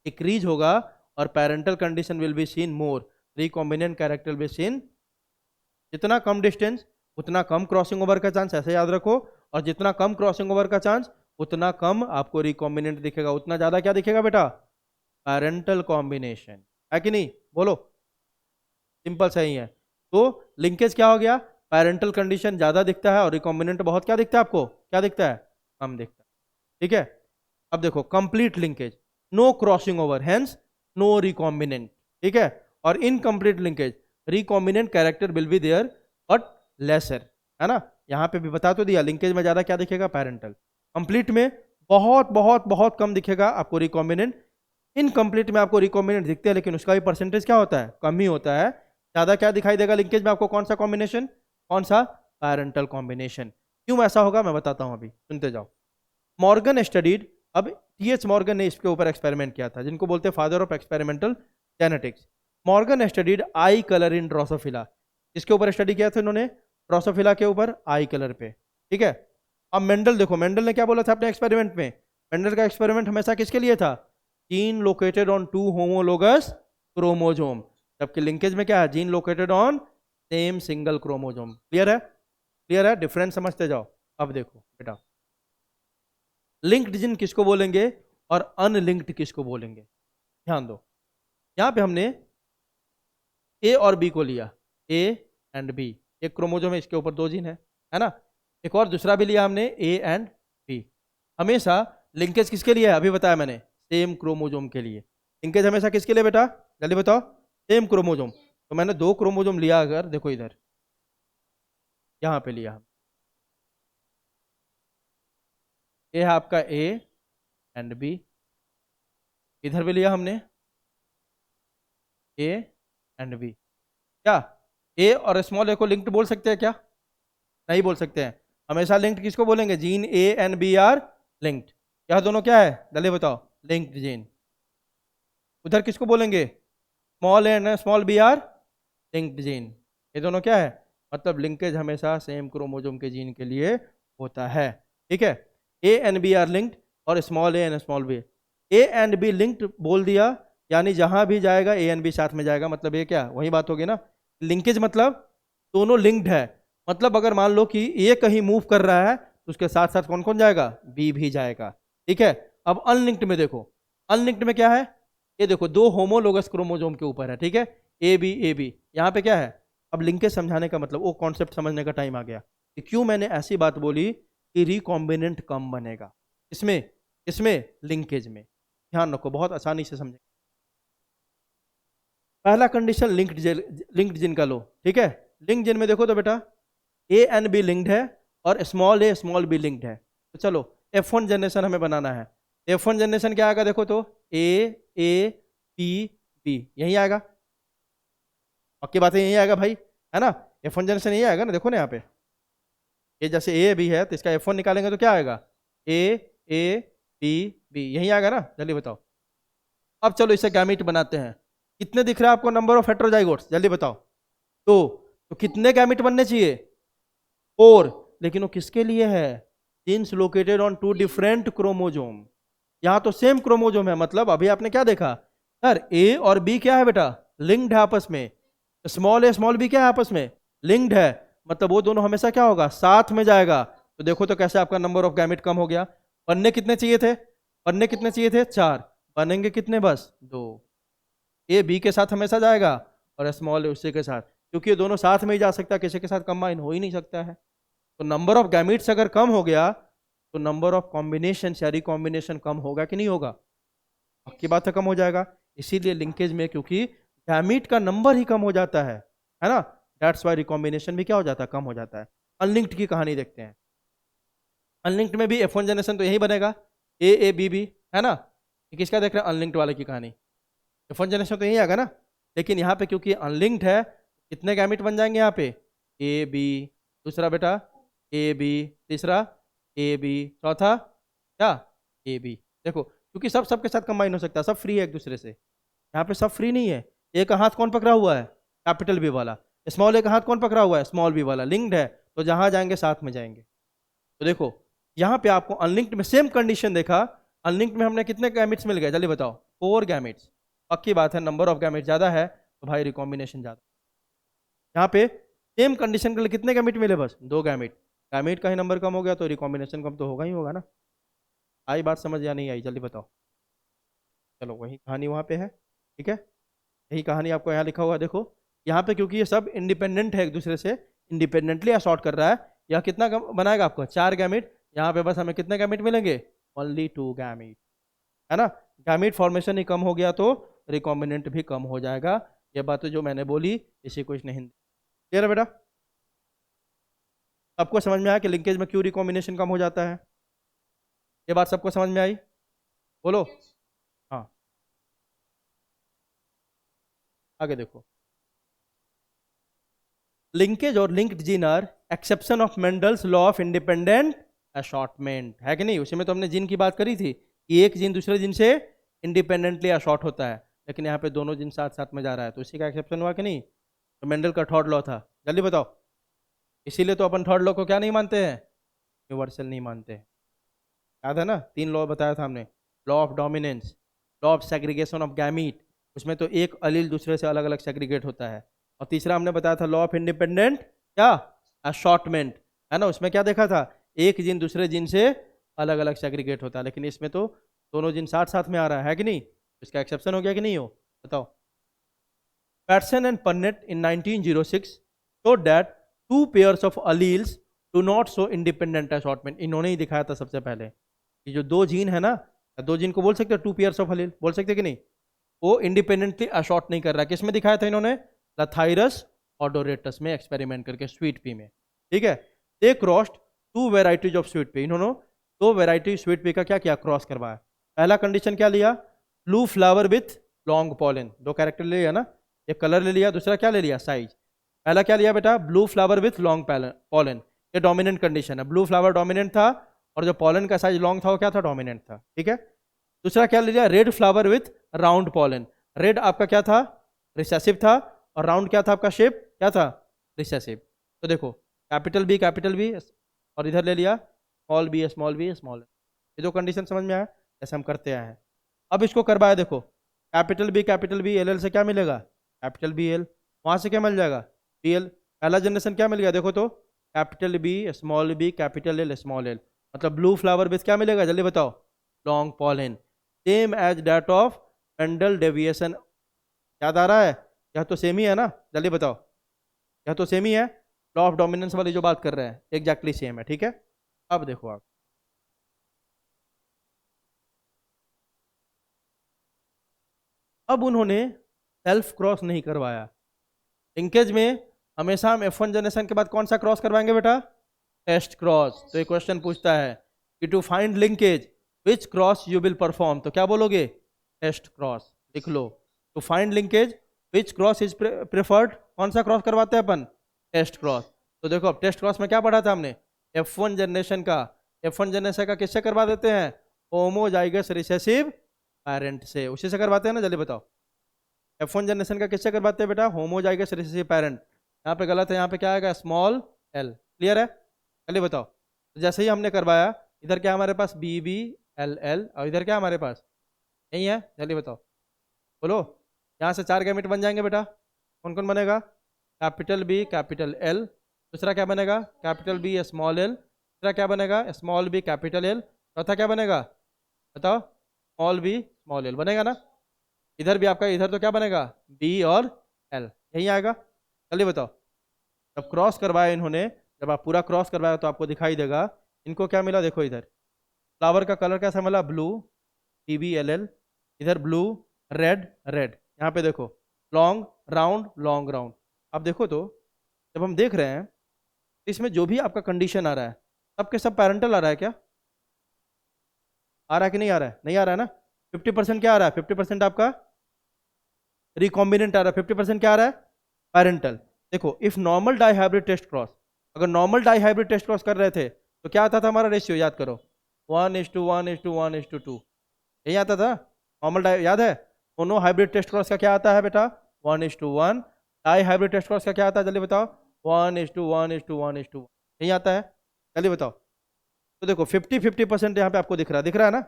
डिक्रीज होगा, और parental condition will be seen more, recombinant character will be seen, जितना कम डिस्टेंस उतना कम क्रॉसिंग ओवर का चांस, ऐसे याद रखो, और जितना कम क्रॉसिंग ओवर का चांस उतना कम आपको रिकॉम्बिनेंट दिखेगा, उतना ज्यादा क्या दिखेगा बेटा, पैरेंटल कॉम्बिनेशन, है कि नहीं, बोलो, सिंपल सही है। तो लिंकेज क्या हो गया, पैरेंटल कंडीशन ज्यादा दिखता है और रिकॉम्बिनेंट बहुत क्या दिखता है आपको, क्या दिखता है, कम दिखता है, ठीक है। अब देखो complete linkage, no crossing over, hence no recombinant, ठीक है। और incomplete linkage, recombinant character will be there but lesser, है ना, यहाँ पे भी बता तो दिया, लिंकेज में ज्यादा क्या दिखेगा, पैरेंटल, कंप्लीट में बहुत बहुत बहुत कम दिखेगा आपको रिकॉम्बिनेंट, इनकम्प्लीट में आपको रिकॉम्बिनेंट दिखते हैं लेकिन उसका भी परसेंटेज क्या होता है, कम ही होता है, ज्यादा क्या दिखाई देगा लिंकेज में आपको, कौन सा कॉम्बिनेशन, कौन सा, पैरेंटल कॉम्बिनेशन। क्यों ऐसा होगा मैं बताता हूं, अभी सुनते जाओ। मॉर्गन स्टडीड, अब टीएच मॉर्गन ने इसके ऊपर एक्सपेरिमेंट किया था, जिनको बोलते हैं father of experimental genetics. Morgan studied I colour in Drosophila, इसके ऊपर स्टडी किया था इन्होंने, ड्रोसोफिला के ऊपर आई कलर पे, ठीक है। अब मेंडल देखो, मेंडल ने क्या बोला था अपने एक्सपेरिमेंट में, मेंडल का एक्सपेरिमेंट हमेशा किसके लिए था, gene located on two homologous chromosome, जबकि लिंकेज में क्या है, gene located on same single chromosome, clear है, क्लियर है, डिफरेंस समझते जाओ। अब देखो बेटा, लिंक्ड जीन किसको बोलेंगे और अनलिंक्ड किसको बोलेंगे, ध्यान दो, यहां पे हमने ए और बी को लिया, ए एंड बी, एक क्रोमोजोम है, इसके ऊपर दो जीन है ना, एक और दूसरा भी लिया हमने, ए एंड बी। हमेशा लिंकेज किसके लिए है, अभी बताया मैंने, सेम क्रोमोजोम के लिए, लिंकेज हमेशा किसके लिए बेटा, जल्दी बताओ, सेम क्रोमोजोम। तो मैंने दो क्रोमोजोम लिया, अगर देखो इधर, यहां पे लिया हम, ये है आपका ए एंड बी, इधर भी लिया हमने ए एंड बी, क्या ए और स्मॉल ए को लिंक्ड बोल सकते हैं क्या, नहीं बोल सकते हैं, हमेशा लिंक्ड किसको बोलेंगे, gene A and B are linked, यह दोनों क्या है, जल्दी बताओ, लिंक्ड जीन। उधर किसको बोलेंगे, small A and small b are linked gene, ये दोनों क्या है, मतलब लिंकेज हमेशा सेम क्रोमोजोम के जीन के लिए होता है, ठीक है। A and B are linked और small A and small B, A and B linked बोल दिया, यानी जहां भी जाएगा ए एंड बी साथ में जाएगा, मतलब ये क्या, वही बात होगी ना, लिंकेज मतलब दोनों लिंक्ड है, मतलब अगर मान लो कि ए कहीं मूव कर रहा है तो उसके साथ साथ कौन कौन जाएगा, बी भी जाएगा, ठीक है। अब अनलिंक्ड में देखो, अनलिंक्ड में क्या है, ये देखो दो होमोलोगस क्रोमोजोम के ऊपर है, ठीक है, ए बी, यहाँ पे क्या है, अब लिंकेज समझाने का मतलब, वो कॉन्सेप्ट समझने का टाइम आ गया कि क्यों मैंने ऐसी बात बोली कि रिकॉम्बिनेंट कम बनेगा, इसमें इसमें लिंकेज में, ध्यान रखो, बहुत आसानी से समझे। पहला कंडीशन लिंक्ड जिन का लो, ठीक है, लिंक्ड जिन में देखो तो बेटा ए एंड बी लिंक्ड है और small A small be linked है, तो चलो F1 जनरेशन हमें बनाना है, F1 जनरेशन क्या आएगा, देखो तो ए बी बी, यही आएगा, पक्की बात है, यही आएगा भाई, है ना, F1 जनरेशन यही आएगा ना, देखो ना यहाँ पे, ये जैसे ए बी है तो इसका F1 निकालेंगे तो क्या आएगा, ए बी बी, यही आएगा ना, जल्दी बताओ। अब चलो इसे गैमीट बनाते हैं, कितने दिख रहा है आपको नंबर ऑफ हेटेरोजाइगोट्स, जल्दी बताओ, तो कितने गैमीट बनने चाहिए, 4, लेकिन वो किसके लिए है, genes located on two different chromosome, यहां तो सेम क्रोमोजोम है, मतलब अभी आपने क्या देखा सर, ए और बी क्या है बेटा, लिंक्ड है आपस में, स्मॉल ए स्मॉल बी क्या है आपस में, लिंक्ड है, मतलब वो दोनों हमेशा क्या होगा, साथ में जाएगा, तो देखो तो कैसे आपका नंबर ऑफ गैमेट कम हो गया, बनने कितने चाहिए थे, बनने कितने चाहिए थे, 4, बनेंगे कितने, बस 2, ए बी के साथ हमेशा जाएगा और स्मॉल ए उसी के साथ, क्योंकि ये दोनों साथ में ही जा सकता है, किसी के साथ कंबाइन हो ही नहीं सकता है, तो नंबर ऑफ गैमेट्स अगर कम हो गया तो नंबर ऑफ कॉम्बिनेशन या रिकॉम्बिनेशन कम होगा कि नहीं होगा, पक्की बात है कम हो जाएगा, इसीलिए लिंकेज में क्योंकि गैमीट का नंबर ही कम हो जाता है ना, दैट्स वाई रिकॉम्बिनेशन भी क्या हो जाता है, कम हो जाता है। अनलिंक्ड की कहानी देखते हैं, अनलिंक्ड में भी F1 जनरेशन तो यही बनेगा, ए बी, है ना, किसका देख रहे हैं, अनलिंक्ड वाले की कहानी, F1 जनरेशन तो यही आएगा ना, लेकिन यहाँ पे क्योंकि अनलिंक्ड है कितने गैमेट बन जाएंगे यहाँ पे? ए बी, दूसरा बेटा ए बी, तीसरा ए बी, चौथा क्या? A B. देखो क्योंकि सब सबके साथ कंबाइन हो सकता है, सब फ्री है एक दूसरे से। यहाँ पे सब फ्री नहीं है। ए का हाथ कौन पकड़ा हुआ है? कैपिटल बी वाला। स्मॉल ए का हाथ कौन पकड़ा हुआ है? स्मॉल बी वाला। लिंक्ड है, तो जहां जाएंगे साथ में जाएंगे। तो देखो यहाँ पे आपको अनलिंक्ड में सेम कंडीशन देखा। अनलिंक्ड में हमने कितने गैमेट्स मिल गए? जल्दी बताओ। 4 गैमेट्स। पक्की बात है, नंबर ऑफ गैमेट ज्यादा है तो भाई रिकॉम्बिनेशन ज्यादा। यहाँ पे सेम कंडीशन के लिए कितने गैमेट मिले? बस 2 गैमेट। गैमेट का ही नंबर कम हो गया तो रिकॉम्बिनेशन कम तो होगा ही होगा ना। आई बात समझ या नहीं आई? जल्दी बताओ। चलो वही कहानी वहाँ पे है, ठीक है। यही कहानी आपको यहाँ लिखा हुआ है, देखो यहाँ पे क्योंकि ये सब इंडिपेंडेंट है एक दूसरे से, इंडिपेंडेंटली असॉर्ट कर रहा है। यह कितना बनाएगा आपको? 4 गैमेट। यहाँ पे बस हमें कितने गैमेट मिलेंगे? ओनली 2 गैमेट, है ना। गैमेट फॉर्मेशन ही कम हो गया तो रिकॉम्बिनेंट भी कम हो जाएगा। ये बात जो मैंने बोली इसी को इसने हिंदी। क्लियर है बेटा? सबको समझ में आया कि लिंकेज में क्यों रिकॉम्बिनेशन कम हो जाता है? ये बात सबको समझ में आई? बोलो। हाँ, आगे देखो। लिंकेज और linked gene are exception of Mendel's law of independent assortment, है कि नहीं? उसी में तो हमने जीन की बात करी थी कि एक जीन दूसरे जीन से इंडिपेंडेंटली अशॉर्ट होता है, लेकिन यहाँ पे दोनों जीन साथ साथ में जा रहा है, तो इसी का एक्सेप्शन हुआ कि नहीं? तो मेंडल का थर्ड लॉ था। जल्दी बताओ। इसीलिए तो अपन थर्ड लॉ को क्या नहीं मानते हैं? यूनिवर्सल नहीं मानते हैं। याद है ना, 3 लॉ बताया था हमने। Law of dominance, law of segregation of gamete, उसमें तो एक अलील दूसरे से अलग अलग सेग्रीगेट होता है। और तीसरा हमने बताया था लॉ ऑफ इंडिपेंडेंट क्या? अशॉर्टमेंट, है ना। उसमें क्या देखा था? एक जीन दूसरे जीन से अलग अलग सेग्रीगेट होता है, लेकिन इसमें तो दोनों जीन साथ साथ में आ रहा है कि नहीं? इसका एक्सेप्शन हो गया कि नहीं हो? बताओ। Patterson and Punnett in 1906 showed that 2 pairs of alleles do not show independent assortment। इन्होंने ही दिखाया था सबसे पहले कि जो 2 जीन है ना, 2 जीन को बोल सकते हैं 2 pairs of allele, बोल सकते कि नहीं? वो इंडिपेंडेंटली अशॉर्ट नहीं कर रहा। किस में दिखाया था इन्होंने? लथाइरस ऑडोरेटस में एक्सपेरिमेंट करके, स्वीट पी में, ठीक है। They crossed 2 varieties of sweet pea. इन्होंने 2 वेराइटी स्वीट पी का क्या किया? क्रॉस करवाया। पहला कंडीशन क्या लिया? Blue flower with long pollen. 2 character ले लिया ना, एक कलर ले लिया, दूसरा क्या ले लिया? साइज। पहला क्या लिया बेटा? Blue flower with long pollen. ये डोमिनेंट कंडीशन है। ब्लू फ्लावर डोमिनेंट था और जो पॉलन का साइज लॉन्ग था वो क्या था? डोमिनेंट था, ठीक है। दूसरा क्या ले लिया? Red flower with round pollen. Red आपका क्या था? रिसेसिव था, और राउंड क्या था आपका? शेप क्या था? रिसेसिव। तो देखो कैपिटल बी और इधर ले लिया small b small b small. ये जो कंडीशन समझ में आया, जैसे हम करते आए हैं। अब इसको करवाया, देखो कैपिटल बी एल एल से क्या मिलेगा? Capital B L. वहां से क्या मिल जाएगा? B L. पहला जनरेशन क्या मिल गया? देखो तो capital B small b capital L small l, मतलब ब्लू फ्लावर विथ क्या मिलेगा? जल्दी बताओ। Long pollen, same as that of pendle deviation. याद आ रहा है? यह तो सेम ही है ना, जल्दी बताओ। यह तो सेम ही है। लॉ ऑफ डोमिनेंस वाली जो बात कर रहे हैं एग्जैक्टली सेम है, ठीक है। अब देखो आप, अब उन्होंने सेल्फ क्रॉस नहीं करवाया। लिंकेज में हमेशा हम F1 जनरेशन के बाद कौन सा क्रॉस करवाएंगे बेटा? Test cross. तो एक क्वेश्चन पूछता है कि to find linkage which cross you will perform, तो क्या बोलोगे? Test cross. लिख लो। To find linkage which cross is preferred, कौन सा क्रॉस करवाते हैं अपन? Test cross. तो देखो अब टेस्ट क्रॉस में क्या पढ़ा था हमने? F1 जनरेशन का। F1 जनरेशन का किससे करवा देते हैं? होमोजाइगस रिसेसिव पेरेंट से, उसी से करवाते हैं ना। जल्दी बताओ। F1 जनरेशन का किससे करवाते हैं बेटा? Homozygous recessive parent. यहाँ पे गलत है, यहाँ पे क्या आएगा? Small L. क्लियर है? चलिए बताओ। तो जैसे ही हमने करवाया, इधर क्या हमारे पास? बी बी एल एल, और इधर क्या हमारे पास? यही है। जल्दी बताओ, बोलो। यहाँ से 4 गैमेट बन जाएंगे बेटा। कौन कौन बनेगा? कैपिटल बी कैपिटल एल, दूसरा क्या बनेगा? कैपिटल बी स्मॉल एल, दूसरा क्या बनेगा? स्मॉल बी कैपिटल एल, चौथा क्या बनेगा? बताओ। स्मॉल बी स्मॉल एल बनेगा ना। इधर भी आपका, इधर तो क्या बनेगा? बी और एल, यही आएगा। जल्दी बताओ। जब क्रॉस करवाया इन्होंने, जब आप पूरा क्रॉस करवाया तो आपको दिखाई देगा इनको क्या मिला। देखो इधर फ्लावर का कलर कैसा मिला? Blue, T B L L. इधर ब्लू रेड रेड। यहाँ पे देखो लॉन्ग राउंड लॉन्ग राउंड। अब देखो तो जब हम देख रहे हैं इसमें जो भी आपका कंडीशन आ रहा है सबके सब पैरेंटल आ रहा है क्या? आ रहा है कि नहीं आ रहा है? नहीं आ रहा है ना। 50% क्या आ रहा है? 50% आपका रिकॉम्बिनेंट आ रहा है, 50% क्या आ रहा है? पैरेंटल। देखो if normal dihybrid test cross, अगर नॉर्मल डाइहाइब्रिड टेस्ट क्रॉस कर रहे थे तो क्या आता था हमारा रेशियो, याद करो, 1:1:1:2, यही आता था नॉर्मल डाई, याद है। मोनो हाइब्रिड टेस्ट क्रॉस का क्या आता है बेटा, 1:1। डाई हाइब्रिड टेस्ट क्रॉस का क्या आता है जल्दी बताओ, 1:1:1:1, यही आता है, जल्दी बताओ। तो देखो 50-50% यहाँ पे आपको दिख रहा है ना,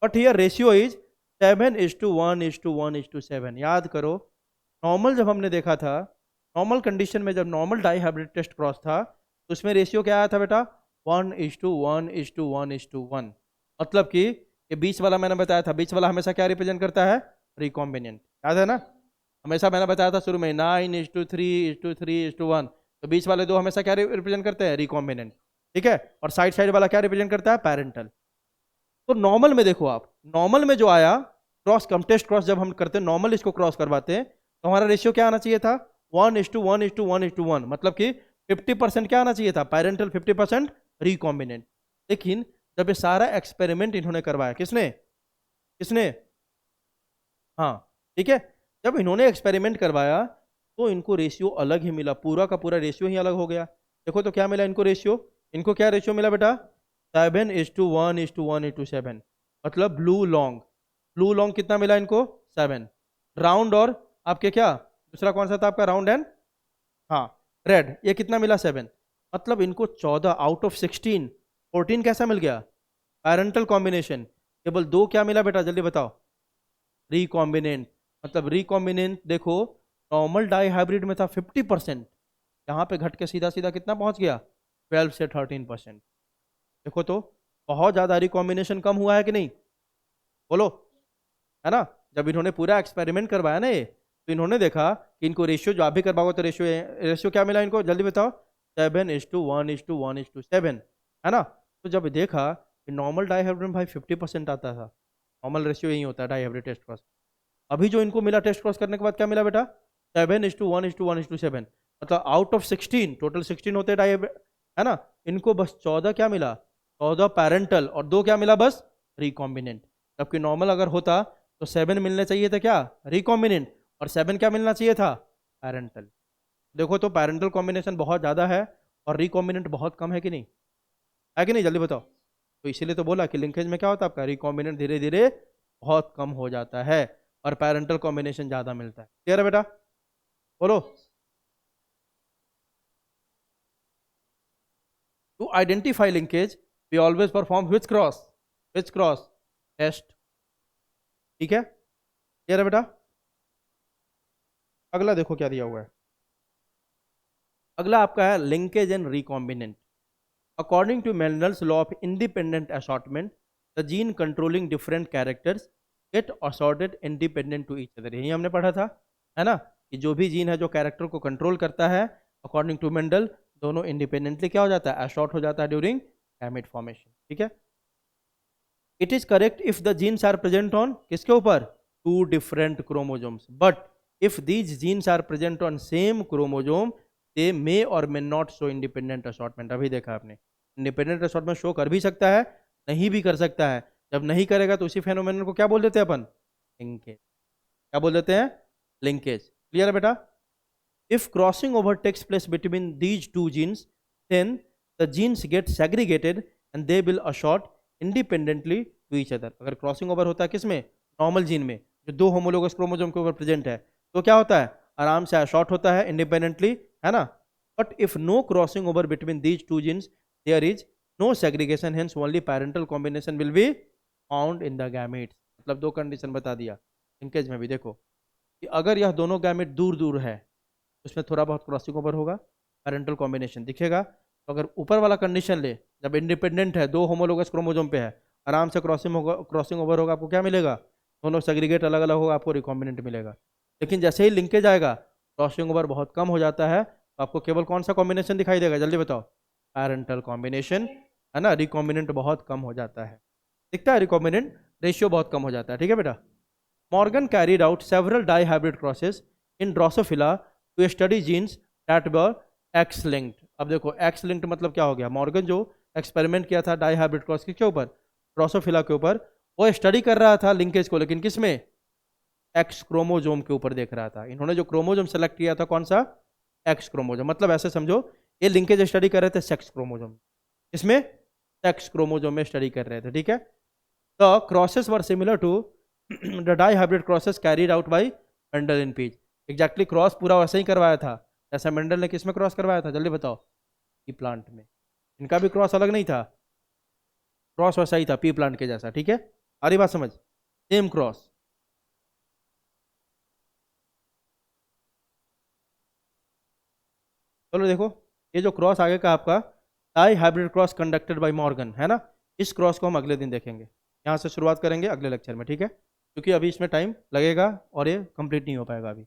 बट हियर रेशियो इज 7:1:1:7। याद करो नॉर्मल जब हमने देखा था, नॉर्मल कंडीशन में जब normal dihybrid test cross था तो उसमें रेशियो क्या आया था बेटा, 1:1:1:1। मतलब कि ये बीच वाला मैंने बताया था, बीच वाला हमेशा क्या रिप्रेजेंट करता है, रिकॉम्बिनेंट, याद है ना। हमेशा मैंने बताया था शुरू में 9:3:3:1, तो बीच वाले दो हमेशा क्या रिप्रेजेंट करते हैं, रिकॉम्बिनेंट, ठीक है। और साइड साइड वाला क्या रिप्रेजेंट करता है, पैरेंटल। तो नॉर्मल में देखो आप, नॉर्मल में जो आया क्रॉस कम टेस्ट क्रॉस जब हम करते हैं नॉर्मल इसको क्रॉस करवाते हैं तो हमारा रेशियो क्या आना चाहिए था, 1:1:1:1, मतलब कि 50% क्या आना चाहिए था, पैरेंटल, 50% रिकॉम्बिनेंट। लेकिन जब ये सारा एक्सपेरिमेंट इन्होंने करवाया, किसने किसने, हाँ ठीक है, जब इन्होंने एक्सपेरिमेंट करवाया तो इनको रेशियो अलग ही मिला, पूरा का पूरा रेशियो ही अलग हो गया। देखो तो क्या मिला इनको रेशियो, इनको क्या रेशियो मिला बेटा, 7:1:1:7। मतलब ब्लू लॉन्ग कितना मिला इनको, 7। राउंड और आपके क्या, दूसरा कौन सा था आपका, राउंड एंड, हाँ रेड, ये कितना मिला, 7। मतलब इनको 14 आउट ऑफ 16, 14 कैसा मिल गया, पैरेंटल कॉम्बिनेशन। केवल दो क्या मिला बेटा जल्दी बताओ, रिकॉम्बिनेंट। मतलब रिकॉम्बिनेंट देखो, नॉर्मल डाई हाइब्रिड में था 50%, यहाँ पे घट के सीधा सीधा कितना पहुंच गया, 12 से 13%। देखो तो बहुत ज़्यादा रिकॉम्बिनेशन कम हुआ है कि नहीं, बोलो, है ना। जब इन्होंने पूरा एक्सपेरिमेंट करवाया ना ये, तो इन्होंने देखा कि इनको रेशियो जो आप भी करवाओगे तो रेशियो रेशियो क्या मिला इनको जल्दी बताओ, 7:1:1:7, है ना। तो जब देखा कि नॉर्मल डाईहाइब्रिड में भाई 50% आता था, नॉर्मल रेशियो यही होता है डाईहाइब्रिड टेस्ट क्रॉस। अभी जो इनको मिला टेस्ट क्रॉस करने के बाद क्या मिला बेटा, 7:1:1:7। मतलब आउट ऑफ 16, टोटल 16 होते हैं डाईहाइब्रिड, है ना, इनको बस 14 क्या मिला, 14 पैरेंटल और 2 क्या मिला बस, रिकॉम्बिनेंट। जबकि नॉर्मल अगर होता तो 7 मिलने चाहिए था क्या, रिकॉम्बिनेंट, और 7 क्या मिलना चाहिए था, पैरेंटल। देखो तो पैरेंटल कॉम्बिनेशन बहुत ज़्यादा है और रिकॉम्बिनेंट बहुत कम है कि नहीं, जल्दी बताओ। तो इसीलिए तो बोला कि लिंकेज में क्या होता है आपका, रिकॉम्बिनेंट धीरे धीरे बहुत कम हो जाता है और पैरेंटल कॉम्बिनेशन ज़्यादा मिलता है। क्लियर है बेटा, बोलो। To identify linkage we always perform which cross test, ठीक है। क्लियर है बेटा। अगला देखो क्या दिया हुआ है, अगला आपका है linkage and recombinant. According to Mendel's law of independent assortment, the gene controlling different characters get assorted independent to each other. यही हमने पढ़ा था, है ना, कि जो भी जीन है जो कैरेक्टर को कंट्रोल करता है, अकॉर्डिंग टू मेंडल दोनों इंडिपेंडेंटली क्या हो जाता है, असॉर्ट हो जाता है ड्यूरिंग गैमेट फॉर्मेशन, ठीक है। It is correct if the genes are present on किसके ऊपर, two different chromosomes, but if these genes are present on same chromosome they may और may not show independent assortment. अभी देखा आपने, independent assortment show कर भी सकता है, नहीं भी कर सकता है। जब नहीं करेगा तो उसी फेनोमेनन को क्या बोल देते हैं अपन, लिंकेज। क्या बोल देते हैं, लिंकेज। क्लियर है बेटा। If crossing over takes place between these two genes then the genes get segregated and they will assort independently to each other. अगर क्रॉसिंग ओवर होता है किसमें, नॉर्मल जीन में जो दो होमोलोगस क्रोमोसोम के ऊपर प्रेजेंट है, तो क्या होता है, आराम से असॉर्ट होता है इंडिपेंडेंटली, है ना। But if no crossing over between these two genes there is no segregation, hence only parental combination will be found in the gametes. मतलब दो कंडीशन बता दिया लिंकेज में भी। देखो कि अगर यह दोनों गैमेट दूर दूर है उसमें थोड़ा बहुत क्रॉसिंग ओवर होगा, पैरेंटल कॉम्बिनेशन दिखेगा। तो अगर ऊपर वाला कंडीशन ले, जब इंडिपेंडेंट है, दो होमोलोगस क्रोमोसोम पे है, आराम से क्रॉसिंग ओवर होगा, आपको क्या मिलेगा, दोनों सेग्रीगेट अलग अलग होगा, आपको रिकॉम्बिनेंट मिलेगा। लेकिन जैसे ही लिंकेज आएगा क्रॉसिंग ओवर बहुत कम हो जाता है, तो आपको केवल कौन सा कॉम्बिनेशन दिखाई देगा जल्दी बताओ, पैरेंटल कॉम्बिनेशन, है ना। रिकॉम्बिनेंट बहुत कम हो जाता है, दिखता है रिकॉम्बिनेंट, रेशियो बहुत कम हो जाता है, ठीक है बेटा। Morgan carried out several dihybrid crosses in Drosophila to study genes that were X linked. अब देखो एक्स लिंक्ड मतलब क्या हो गया, मॉर्गन जो एक्सपेरिमेंट किया था डाई हाइब्रिड क्रॉस के ऊपर, ड्रोसोफिला के ऊपर, वो स्टडी कर रहा था लिंकेज को, लेकिन किस में, एक्स क्रोमोजोम के ऊपर देख रहा था। इन्होंने जो क्रोमोजोम सेलेक्ट किया था कौन सा, एक्स क्रोमोजोम, मतलब ऐसे समझो ये लिंकेज स्टडी कर रहे थे सेक्स क्रोमोजोम, इसमें सेक्स क्रोमोजोम में स्टडी कर रहे थे, ठीक है। The crosses were similar to the dihybrid crosses carried out by Mendel in peas. Exactly cross पूरा वैसे ही करवाया था जैसा मेंडल ने किस में क्रॉस करवाया था, जल्दी बताओ। पी प्लांट में। इनका भी क्रॉस अलग नहीं था, क्रॉस वैसा ही था पी प्लांट के जैसा, ठीक है। आ रही बात समझ, सेम क्रॉस। चलो देखो, ये जो क्रॉस आगे का आपका dihybrid cross conducted by Morgan है ना, इस क्रॉस को हम अगले दिन देखेंगे। यहाँ से शुरुआत करेंगे अगले लेक्चर में, ठीक है, क्योंकि अभी इसमें टाइम लगेगा और ये कंप्लीट नहीं हो पाएगा अभी।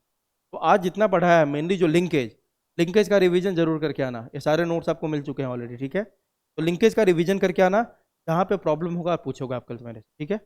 तो आज जितना पढ़ा है मेनली जो लिंकेज, लिंकेज का रिवीजन जरूर करके आना। ये सारे नोट्स आपको मिल चुके हैं ऑलरेडी, ठीक है। तो लिंकेज का रिवीजन करके आना, जहाँ पे प्रॉब्लम होगा आप पूछोगे आप कल मेरे से, ठीक है।